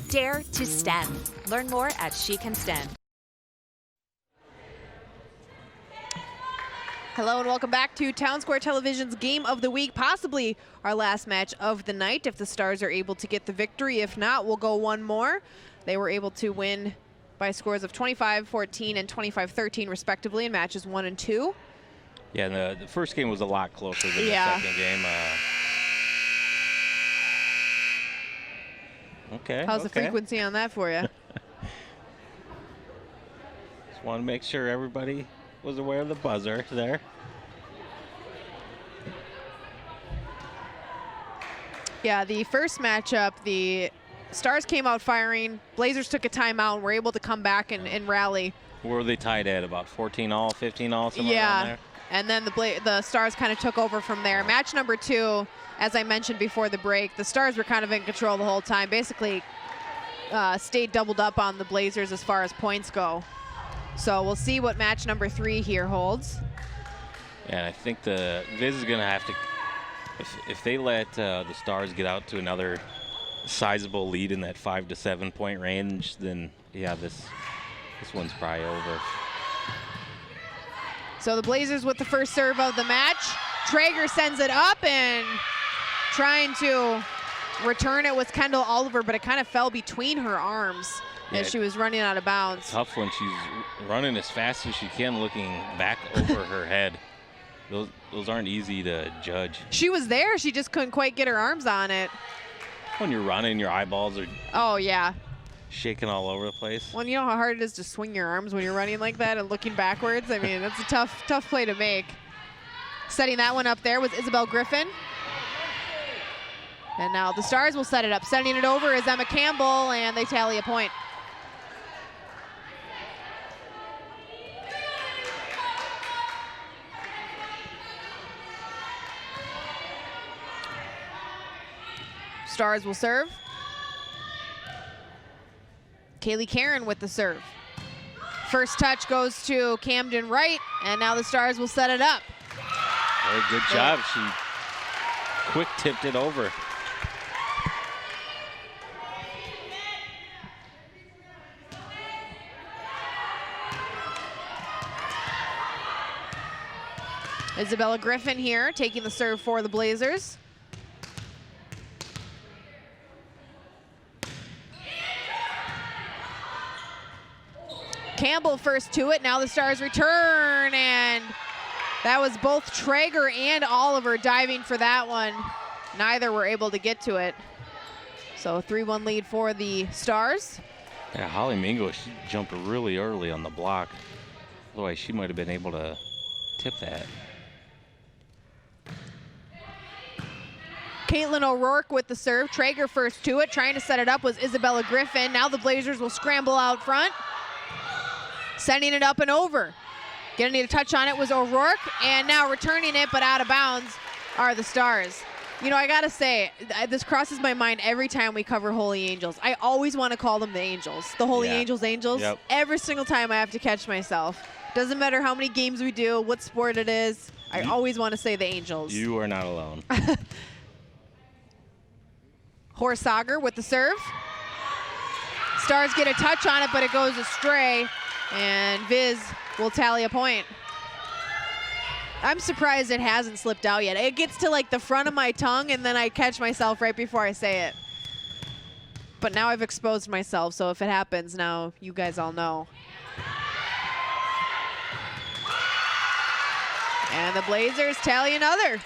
Dare to STEM. Learn more at She Can STEM. Hello and welcome back to Town Square Television's Game of the Week, possibly our last match of the night if the Stars are able to get the victory. If not, we'll go one more. They were able to win by scores of 25-14 and 25-13 respectively in matches 1 and 2. Yeah, and the first game was a lot closer than the second game. Okay. How's the frequency on that for you? Just want to make sure everybody was aware of the buzzer there. Yeah, the first matchup, the Stars came out firing. Blazers took a timeout and were able to come back and rally. Where were they tied at? About 14 all, 15 all, somewhere around there? And then the Stars kind of took over from there. Match number 2, as I mentioned before the break, the Stars were kind of in control the whole time. Basically stayed doubled up on the Blazers as far as points go. So we'll see what match number 3 here holds. And I think the Viz is going to have to, if they let the Stars get out to another sizable lead in that 5 to 7 point range, then yeah, this one's probably over. So the Blazers with the first serve of the match. Traeger sends it up and trying to return it was Kendall Oliver, but it kind of fell between her arms as she was running out of bounds. Tough when she's running as fast as she can, looking back over her head. Those aren't easy to judge. She was there, she just couldn't quite get her arms on it. When you're running, your eyeballs are shaking all over the place. Well, you know how hard it is to swing your arms when you're running like that and looking backwards? I mean, that's a tough play to make. Setting that one up there was Isabel Griffin. And now the Stars will set it up. Sending it over is Emma Campbell, and they tally a point. Stars will serve. Kaylee Karen with the serve. First touch goes to Camden Wright, and now the Stars will set it up. Very good job. She quick tipped it over. Isabella Griffin here taking the serve for the Blazers. Campbell first to it. Now the Stars return, and that was both Traeger and Oliver diving for that one. Neither were able to get to it. So 3-1 lead for the Stars. Yeah, Holly Mingo, she jumped really early on the block. Otherwise, she might have been able to tip that. Caitlin O'Rourke with the serve. Traeger first to it. Trying to set it up was Isabella Griffin. Now the Blazers will scramble out front. Sending it up and over. Getting a touch on it was O'Rourke, and now returning it, but out of bounds are the Stars. You know, I gotta say, this crosses my mind every time we cover Holy Angels. I always want to call them the Angels, the Holy Angels. Yep. Every single time I have to catch myself. Doesn't matter how many games we do, what sport it is, I always want to say the Angels. You are not alone. Horsager with the serve. Stars get a touch on it, but it goes astray, and Viz will tally a point. I'm surprised it hasn't slipped out yet. It gets to like the front of my tongue and then I catch myself right before I say it. But now I've exposed myself, so if it happens now, you guys all know. And the Blazers tally another.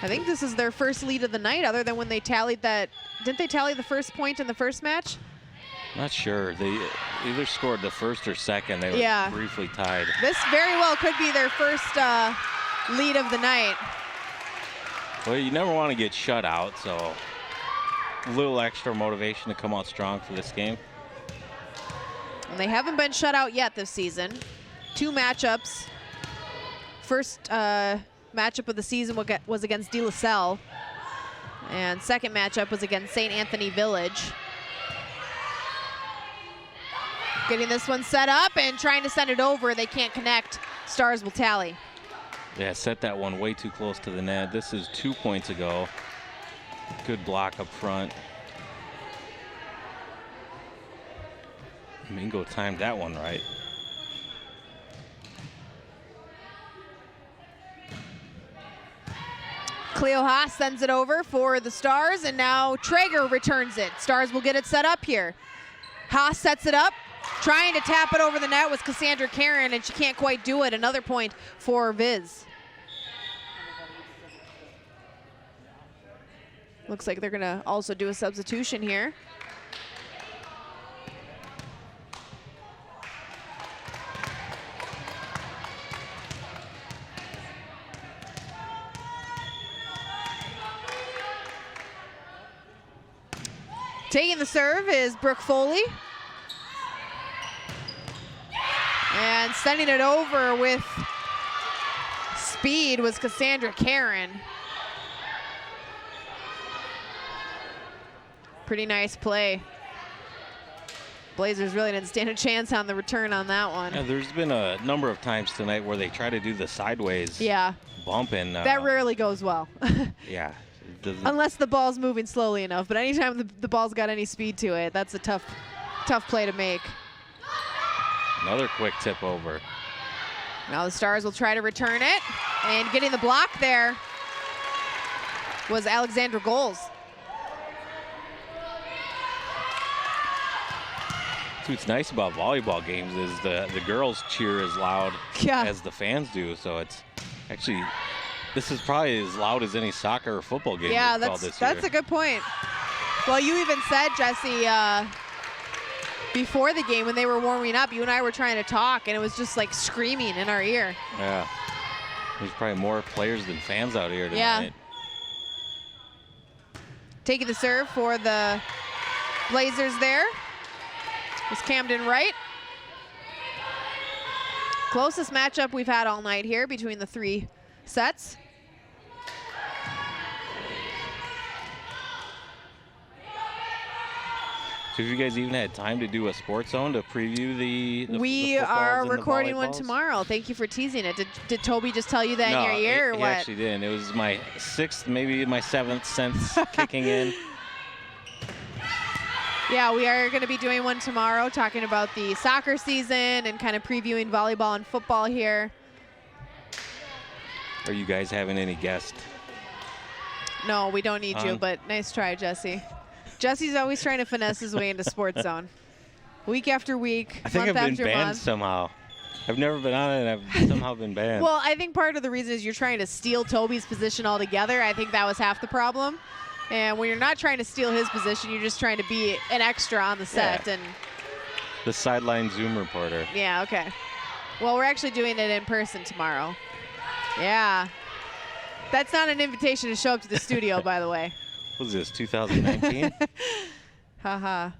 I think this is their first lead of the night, other than when they tallied that. Didn't they tally the first point in the first match? Not sure. They either scored the first or second. They were briefly tied. This very well could be their first lead of the night. Well, you never want to get shut out, so a little extra motivation to come out strong for this game. And they haven't been shut out yet this season. 2 matchups. First matchup of the season was against De La Salle. And second matchup was against St. Anthony Village. Getting this one set up and trying to send it over. They can't connect. Stars will tally. Yeah, set that one way too close to the net. This is 2 points ago. Good block up front. Mingo timed that one right. Cleo Haas sends it over for the Stars, and now Traeger returns it. Stars will get it set up here. Haas sets it up. Trying to tap it over the net was Cassandra Karen, and she can't quite do it. Another point for Viz. Looks like they're going to also do a substitution here. Taking the serve is Brooke Foley. And sending it over with speed was Cassandra Karen. Pretty nice play. Blazers really didn't stand a chance on the return on that one. Yeah, there's been a number of times tonight where they try to do the sideways bump. And that rarely goes well. Yeah. Unless the ball's moving slowly enough. But anytime the ball's got any speed to it, that's a tough play to make. Another quick tip over. Now the Stars will try to return it. And getting the block there was Alexandra Goals. What's nice about volleyball games is the girls cheer as loud as the fans do. So it's actually, this is probably as loud as any soccer or football game. Yeah, that's a good point. Well, you even said, Jesse, before the game when they were warming up, you and I were trying to talk, and it was just like screaming in our ear. Yeah, there's probably more players than fans out here tonight. Yeah. Taking the serve for the Blazers there is Camden Wright. Closest matchup we've had all night here between the 3 sets. So have you guys even had time to do a sports zone to preview the We are recording one tomorrow. Thank you for teasing it. Did Toby just tell you that in your ear, or what? He actually didn't. It was my 6th, maybe my 7th sense kicking in. Yeah, we are going to be doing one tomorrow, talking about the soccer season and kind of previewing volleyball and football here. Are you guys having any guests? No, we don't need you, but nice try, Jesse. Jesse's always trying to finesse his way into Sports Zone. Week after week, I think month I've been after banned month. somehow. I've never been on it, and I've somehow been banned. Well, I think part of the reason is you're trying to steal Toby's position altogether. I think that was half the problem. And when you're not trying to steal his position, you're just trying to be an extra on the set. And the sideline Zoom reporter. Yeah, okay. Well, we're actually doing it in person tomorrow. Yeah. That's not an invitation to show up to the studio, by the way. What is this, 2019? Haha.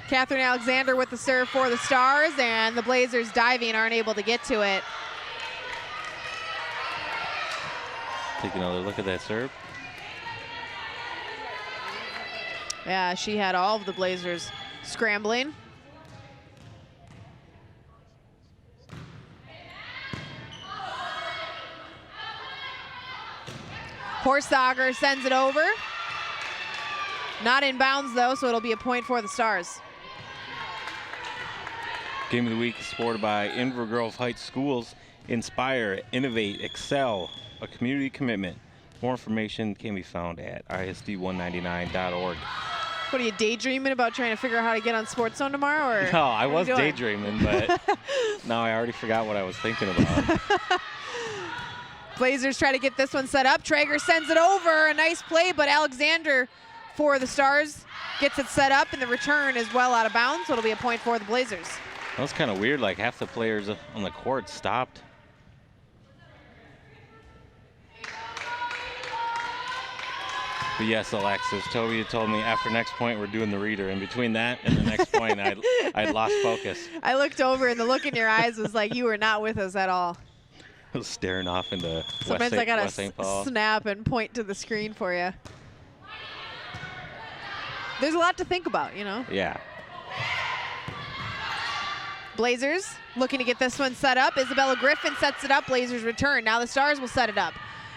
Catherine Alexander with the serve for the Stars, and the Blazers diving aren't able to get to it. Take another look at that serve. Yeah, she had all of the Blazers scrambling. Horsager sends it over. Not in bounds, though, so it'll be a point for the Stars. Game of the Week is supported by Inver Grove Heights Schools. Inspire, innovate, excel, a community commitment. More information can be found at isd199.org. What are you daydreaming about, trying to figure out how to get on Sports Zone tomorrow? Or No, I what are was you doing? daydreaming, but now I already forgot what I was thinking about. Blazers try to get this one set up. Traeger sends it over. A nice play, but Alexander for the Stars gets it set up, and the return is well out of bounds, so it'll be a point for the Blazers. That was kind of weird. Like half the players on the court stopped. But yes, Alexis, Toby had told me after next point we're doing the reader. In between that and the next point, I'd lost focus. I looked over, and the look in your eyes was like you were not with us at all. I was staring off into Sometimes I West St. gotta Paul. snap and point to the screen for you. There's a lot to think about, you know. Yeah. Blazers looking to get this one set up. Isabella Griffin sets it up. Blazers return. Now the Stars will set it up.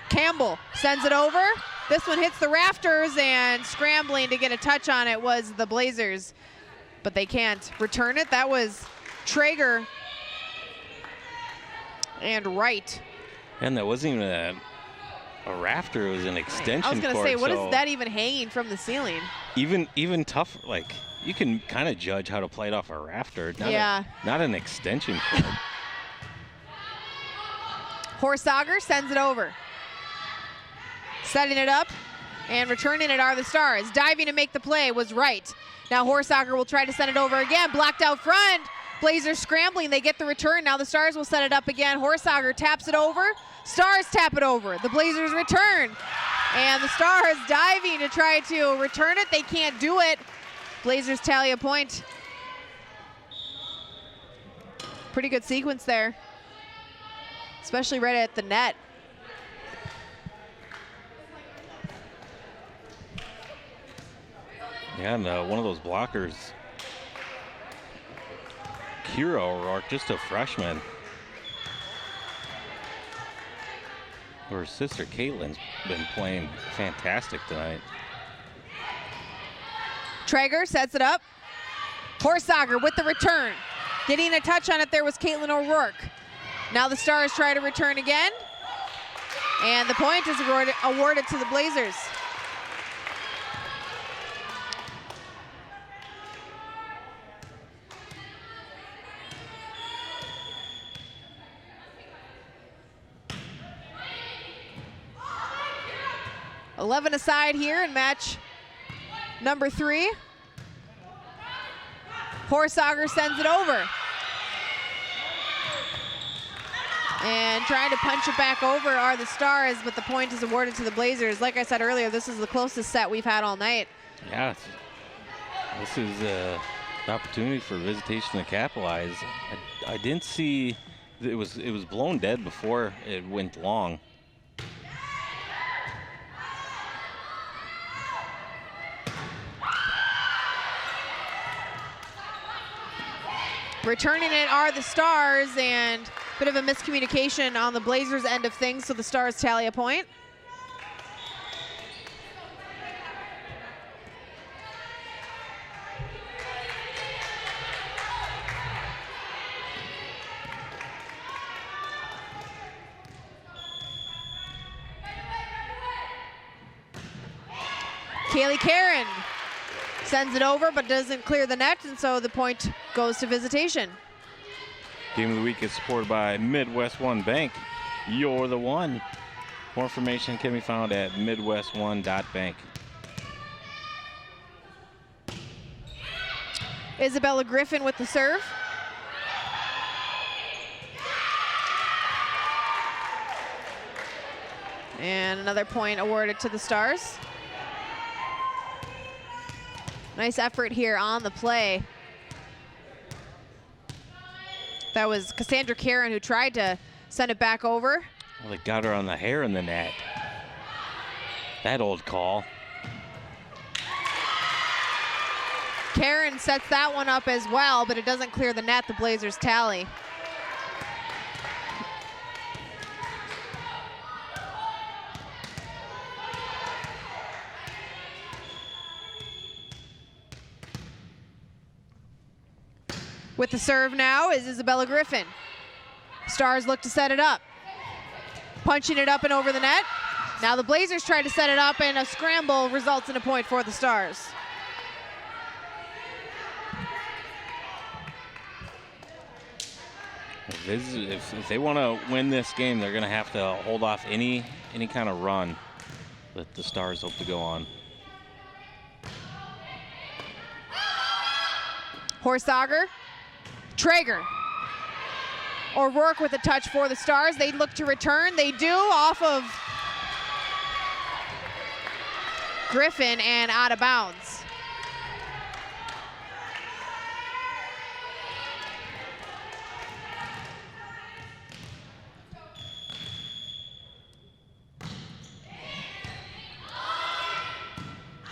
Campbell sends it over. This one hits the rafters, and scrambling to get a touch on it was the Blazers, but they can't return it. That was Traeger and Wright. And that wasn't even a rafter. It was an extension I was going to cord, say, what so is that even hanging from the ceiling? Even tough, like, you can kind of judge how to play it off a rafter. Yeah. Not an extension cord. Horsager sends it over. Setting it up and returning it are the Stars. Diving to make the play was Wright. Now Horsager will try to send it over again. Blocked out front. Blazers scrambling. They get the return. Now the Stars will set it up again. Horsager taps it over. Stars tap it over. The Blazers return. And the Stars diving to try to return it. They can't do it. Blazers tally a point. Pretty good sequence there, especially right at the net. Yeah, and one of those blockers, Keira O'Rourke, just a freshman. Her sister Caitlin's been playing fantastic tonight. Traeger sets it up. Horsager with the return. Getting a touch on it there was Caitlin O'Rourke. Now the Stars try to return again. And the point is awarded to the Blazers. .11 aside here in match number 3. Horsager sends it over. And trying to punch it back over are the Stars, but the point is awarded to the Blazers. Like I said earlier, this is the closest set we've had all night. Yeah, this is an opportunity for Visitation to capitalize. I didn't see, it was blown dead before it went long. Returning it are the Stars, and a bit of a miscommunication on the Blazers' end of things, so the Stars tally a point. Kaylee Karen sends it over, but doesn't clear the net, and so the point goes to Visitation. Game of the Week is supported by Midwest One Bank. You're the one. More information can be found at midwestone.bank. Isabella Griffin with the serve. And another point awarded to the Stars. Nice effort here on the play. That was Cassandra Karen who tried to send it back over. Well, they got her on the hair in the net. That old call. Karen sets that one up as well, but it doesn't clear the net. The Blazers tally. With the serve now is Isabella Griffin. Stars look to set it up. Punching it up and over the net. Now the Blazers try to set it up, and a scramble results in a point for the Stars. If they want to win this game, they're going to have to hold off any kind of run that the Stars hope to go on. Horsager, Traeger. O'Rourke with a touch for the Stars. They look to return. They do, off of Griffin and out of bounds.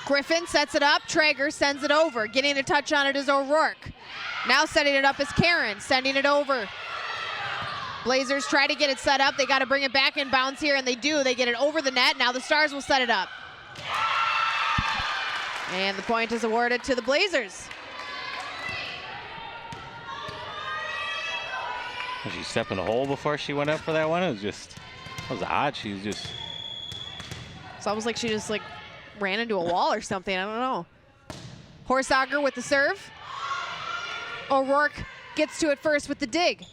Griffin sets it up. Traeger sends it over. Getting a touch on it is O'Rourke. Now setting it up is Karen, sending it over. Blazers try to get it set up. They got to bring it back in bounds here, and they do. They get it over the net. Now the Stars will set it up. And the point is awarded to the Blazers. Did she step in the hole before she went up for that one? It was odd. She was just... It's almost like she just ran into a wall or something. I don't know. Horsager with the serve. O'Rourke gets to it first with the dig.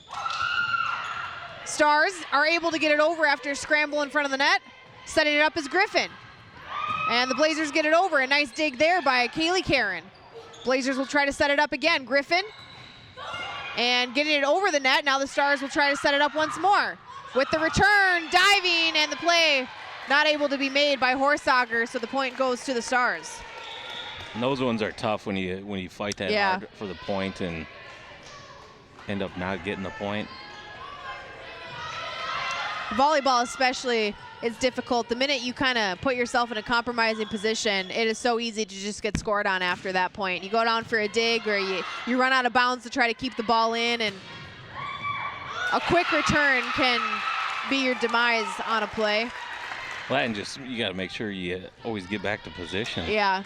Stars are able to get it over after a scramble in front of the net. Setting it up is Griffin. And the Blazers get it over. A nice dig there by Kaylee Karen. Blazers will try to set it up again. Griffin. And getting it over the net. Now the Stars will try to set it up once more. With the return, diving, and the play not able to be made by Horsager, so the point goes to the Stars. And those ones are tough when you fight that hard for the point and end up not getting the point. Volleyball especially is difficult. The minute you kind of put yourself in a compromising position, it is so easy to just get scored on after that point. You go down for a dig, or you run out of bounds to try to keep the ball in, and a quick return can be your demise on a play. Well, and just you got to make sure you always get back to position. Yeah.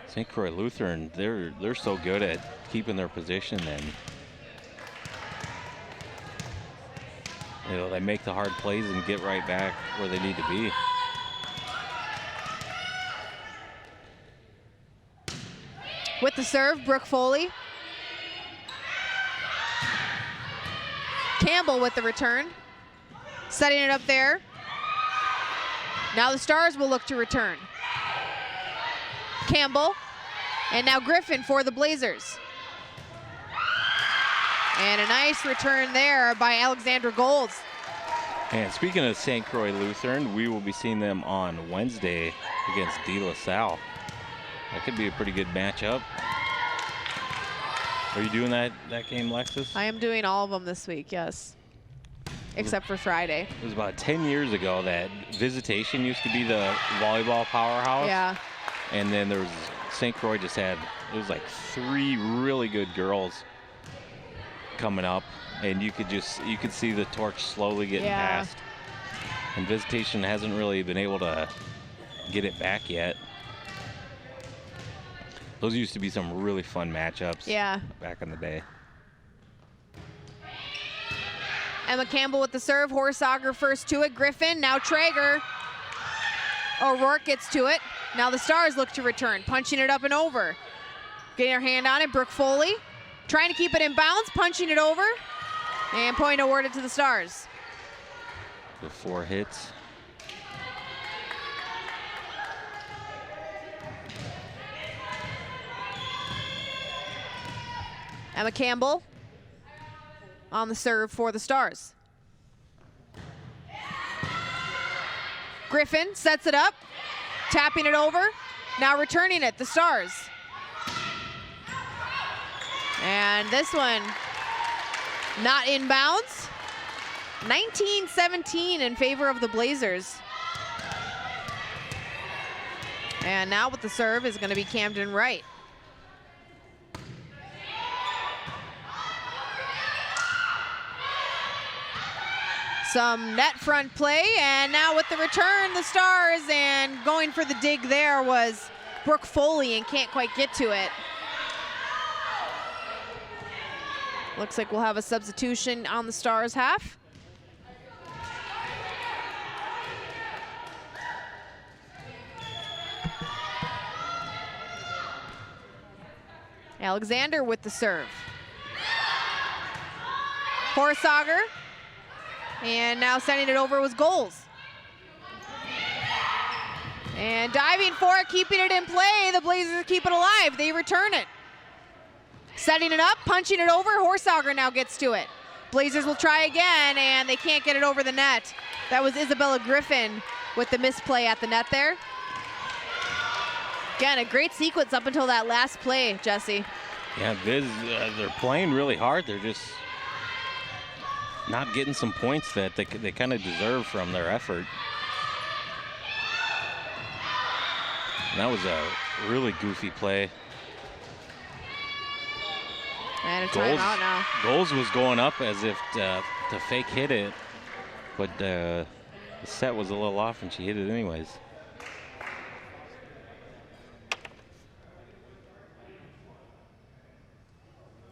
St. Croix Lutheran, they're so good at keeping their position, and they make the hard plays and get right back where they need to be. With the serve, Brooke Foley. Campbell with the return. Setting it up there. Now the Stars will look to return. Campbell. And now Griffin for the Blazers. And a nice return there by Alexandra Golds. And speaking of St. Croix Lutheran, we will be seeing them on Wednesday against De La Salle. That could be a pretty good matchup. Are you doing that game, Lexus? I am doing all of them this week, yes. Except for Friday. It was about 10 years ago that Visitation used to be the volleyball powerhouse. Yeah. And then there was St. Croix just had, it was like 3 really good girls coming up, and you could see the torch slowly getting passed. And Visitation hasn't really been able to get it back yet. Those used to be some really fun matchups back in the day. Emma Campbell with the serve. Horsager first to it. Griffin, now Traeger. O'Rourke gets to it. Now the Stars look to return. Punching it up and over. Getting her hand on it, Brooke Foley. Trying to keep it in bounds, punching it over. And point awarded to the Stars. The 4 hits. Emma Campbell on the serve for the Stars. Griffin sets it up, tapping it over, now returning it, the Stars. And this one not in bounds. 19-17 in favor of the Blazers. And now with the serve is going to be Camden Wright. Some net front play, and now with the return, the Stars, and going for the dig there was Brooke Foley and can't quite get to it. Looks like we'll have a substitution on the Stars half. Alexander with the serve. Horsager, and now sending it over was Goals. And diving for it, keeping it in play. The Blazers keep it alive. They return it. Setting it up, punching it over. Horsager now gets to it. Blazers will try again, and they can't get it over the net. That was Isabella Griffin with the misplay at the net there. Again, a great sequence up until that last play, Jesse. Yeah, they're playing really hard. They're just not getting some points that they kind of deserve from their effort. And that was a really goofy play. And a timeout now. Goals was going up as if to fake hit it, but the set was a little off and she hit it anyways.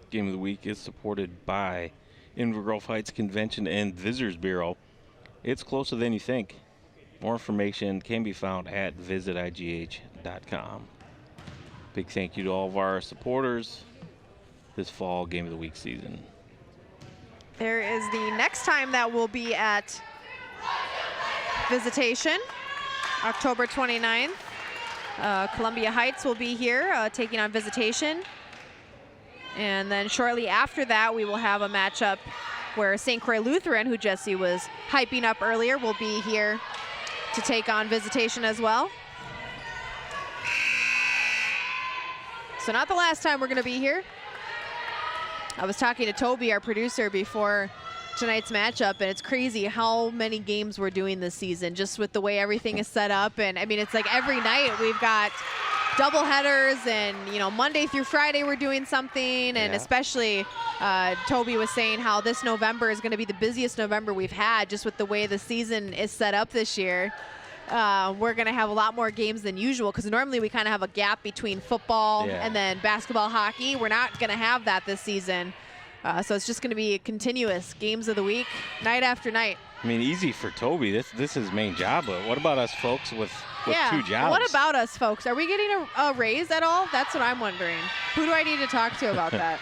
Game of the Week is supported by Inver Grove Heights Convention and Visitors Bureau. It's closer than you think. More information can be found at visitigh.com. Big thank you to all of our supporters this fall Game of the Week season. There is the next time that will be at Visitation, October 29th. Columbia Heights will be here taking on Visitation. And then shortly after that, we will have a matchup where St. Croix Lutheran, who Jesse was hyping up earlier, will be here to take on Visitation as well. So not the last time we're going to be here. I was talking to Toby, our producer, before tonight's matchup, and it's crazy how many games we're doing this season, just with the way everything is set up. And I mean, it's like every night we've got double headers, and you know, Monday through Friday we're doing something. And especially Toby was saying how this November is going to be the busiest November we've had, just with the way the season is set up this year. We're going to have a lot more games than usual, because normally we kind of have a gap between football and then basketball, hockey. We're not going to have that this season. So it's just going to be continuous games of the week, night after night. I mean, easy for Toby. This is his main job, but what about us folks with two jobs? What about us folks? Are we getting a raise at all? That's what I'm wondering. Who do I need to talk to about that?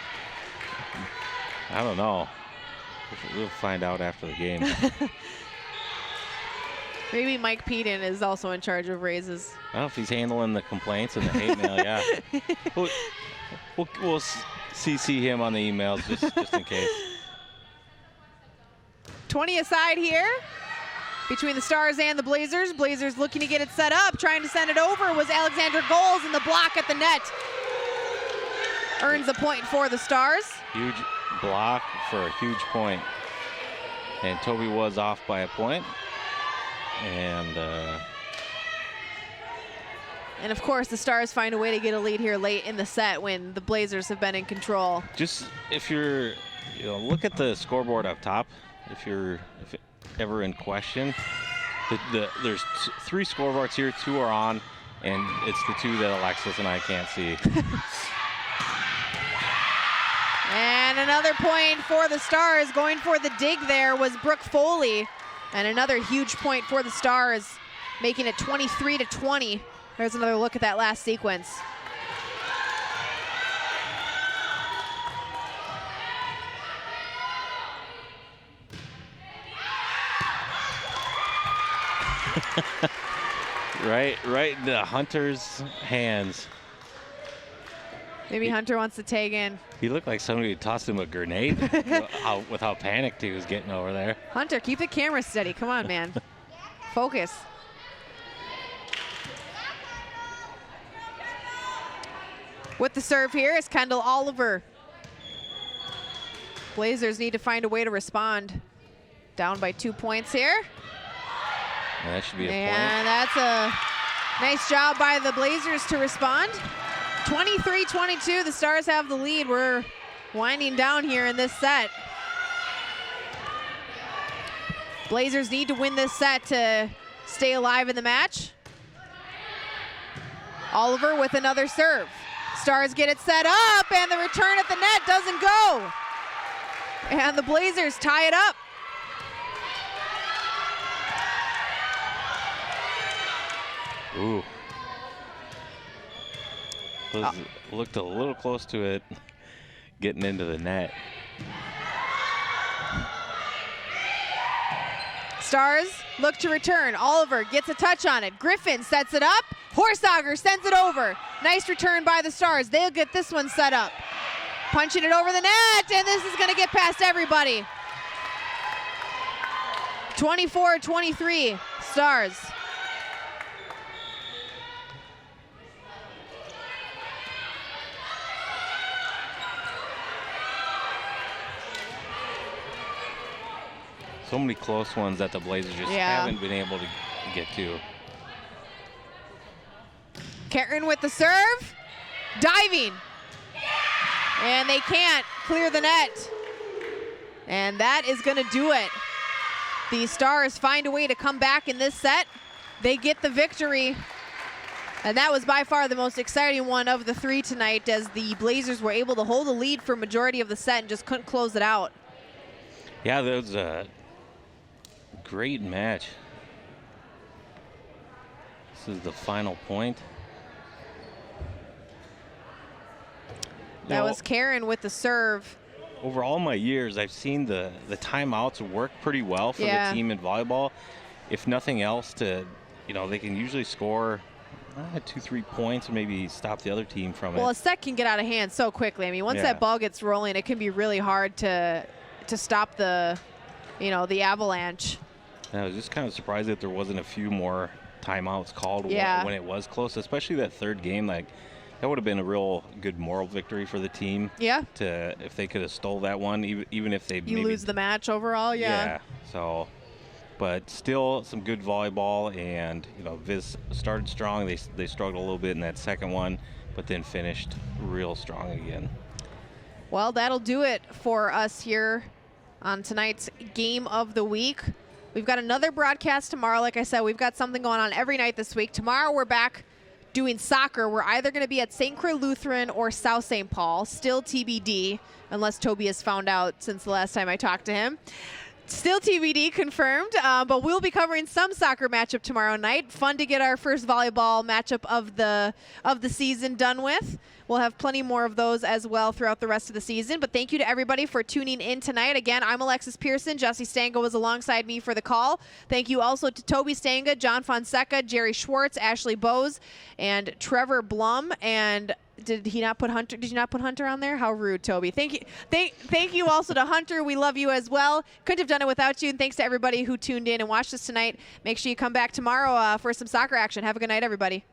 I don't know. We'll find out after the game. Maybe Mike Peden is also in charge of raises. I don't know if he's handling the complaints and the hate mail. Yeah, we'll CC him on the emails just in case. 20 aside here between the Stars and the Blazers. Blazers looking to get it set up, trying to send it over was Alexander Goals, and the block at the net earns a point for the Stars. Huge block for a huge point. And Toby was off by a point. And of course, the Stars find a way to get a lead here late in the set when the Blazers have been in control. Just if you're, look at the scoreboard up top. If ever in question, there's three scoreboards here. Two are on, and it's the two that Alexis and I can't see. And another point for the Stars. Going for the dig there was Brooke Foley. And another huge point for the Stars, making it 23-20. There's another look at that last sequence. right in the Hunter's hands. Maybe Hunter wants to tag in. He looked like somebody tossed him a grenade with how panicked he was getting over there. Hunter, keep the camera steady. Come on, man. Focus. With the serve here is Kendall Oliver. Blazers need to find a way to respond. Down by 2 points here. Yeah, that should be a point. And that's a nice job by the Blazers to respond. 23-22, the Stars have the lead. We're winding down here in this set. Blazers need to win this set to stay alive in the match. Oliver with another serve. Stars get it set up, and the return at the net doesn't go. And the Blazers tie it up. Ooh. Looked a little close to it getting into the net. Stars look to return. Oliver gets a touch on it. Griffin sets it up. Horsager sends it over. Nice return by the Stars. They'll get this one set up. Punching it over the net, and this is going to get past everybody. 24-23, Stars. So many close ones that the Blazers just haven't been able to get to. Karen with the serve, diving. And they can't clear the net. And that is going to do it. The Stars find a way to come back in this set. They get the victory. And that was by far the most exciting one of the three tonight, as the Blazers were able to hold a lead for majority of the set and just couldn't close it out. Yeah, that was a great match. This is the final point. That was Karen with the serve. Over all my years, I've seen the timeouts work pretty well for the team in volleyball. If nothing else, they can usually score 2-3 points and maybe stop the other team from it. Well, a set can get out of hand so quickly. I mean, once that ball gets rolling, it can be really hard to stop the avalanche. And I was just kind of surprised that there wasn't a few more timeouts called when it was close, especially that third game. Like, that would have been a real good moral victory for the team. Yeah. If they could have stole that one, even if they maybe lose the match overall. Yeah. So, but still some good volleyball, and Viz started strong. They struggled a little bit in that second one, but then finished real strong again. Well, that'll do it for us here on tonight's Game of the Week. We've got another broadcast tomorrow. Like I said, we've got something going on every night this week. Tomorrow we're back doing soccer. We're either going to be at St. Clair Lutheran or South St. Paul. Still TBD, unless Toby has found out since the last time I talked to him. Still TBD confirmed, but we'll be covering some soccer matchup tomorrow night. Fun to get our first volleyball matchup of the season done with. We'll have plenty more of those as well throughout the rest of the season. But thank you to everybody for tuning in tonight. Again, I'm Alexis Pearson. Jesse Stanga was alongside me for the call. Thank you also to Toby Stanga, John Fonseca, Jerry Schwartz, Ashley Bose, and Trevor Blum. And did he not put Hunter? Did you not put Hunter on there? How rude, Toby. Thank you. Thank you also to Hunter. We love you as well. Couldn't have done it without you. And thanks to everybody who tuned in and watched us tonight. Make sure you come back tomorrow for some soccer action. Have a good night, everybody.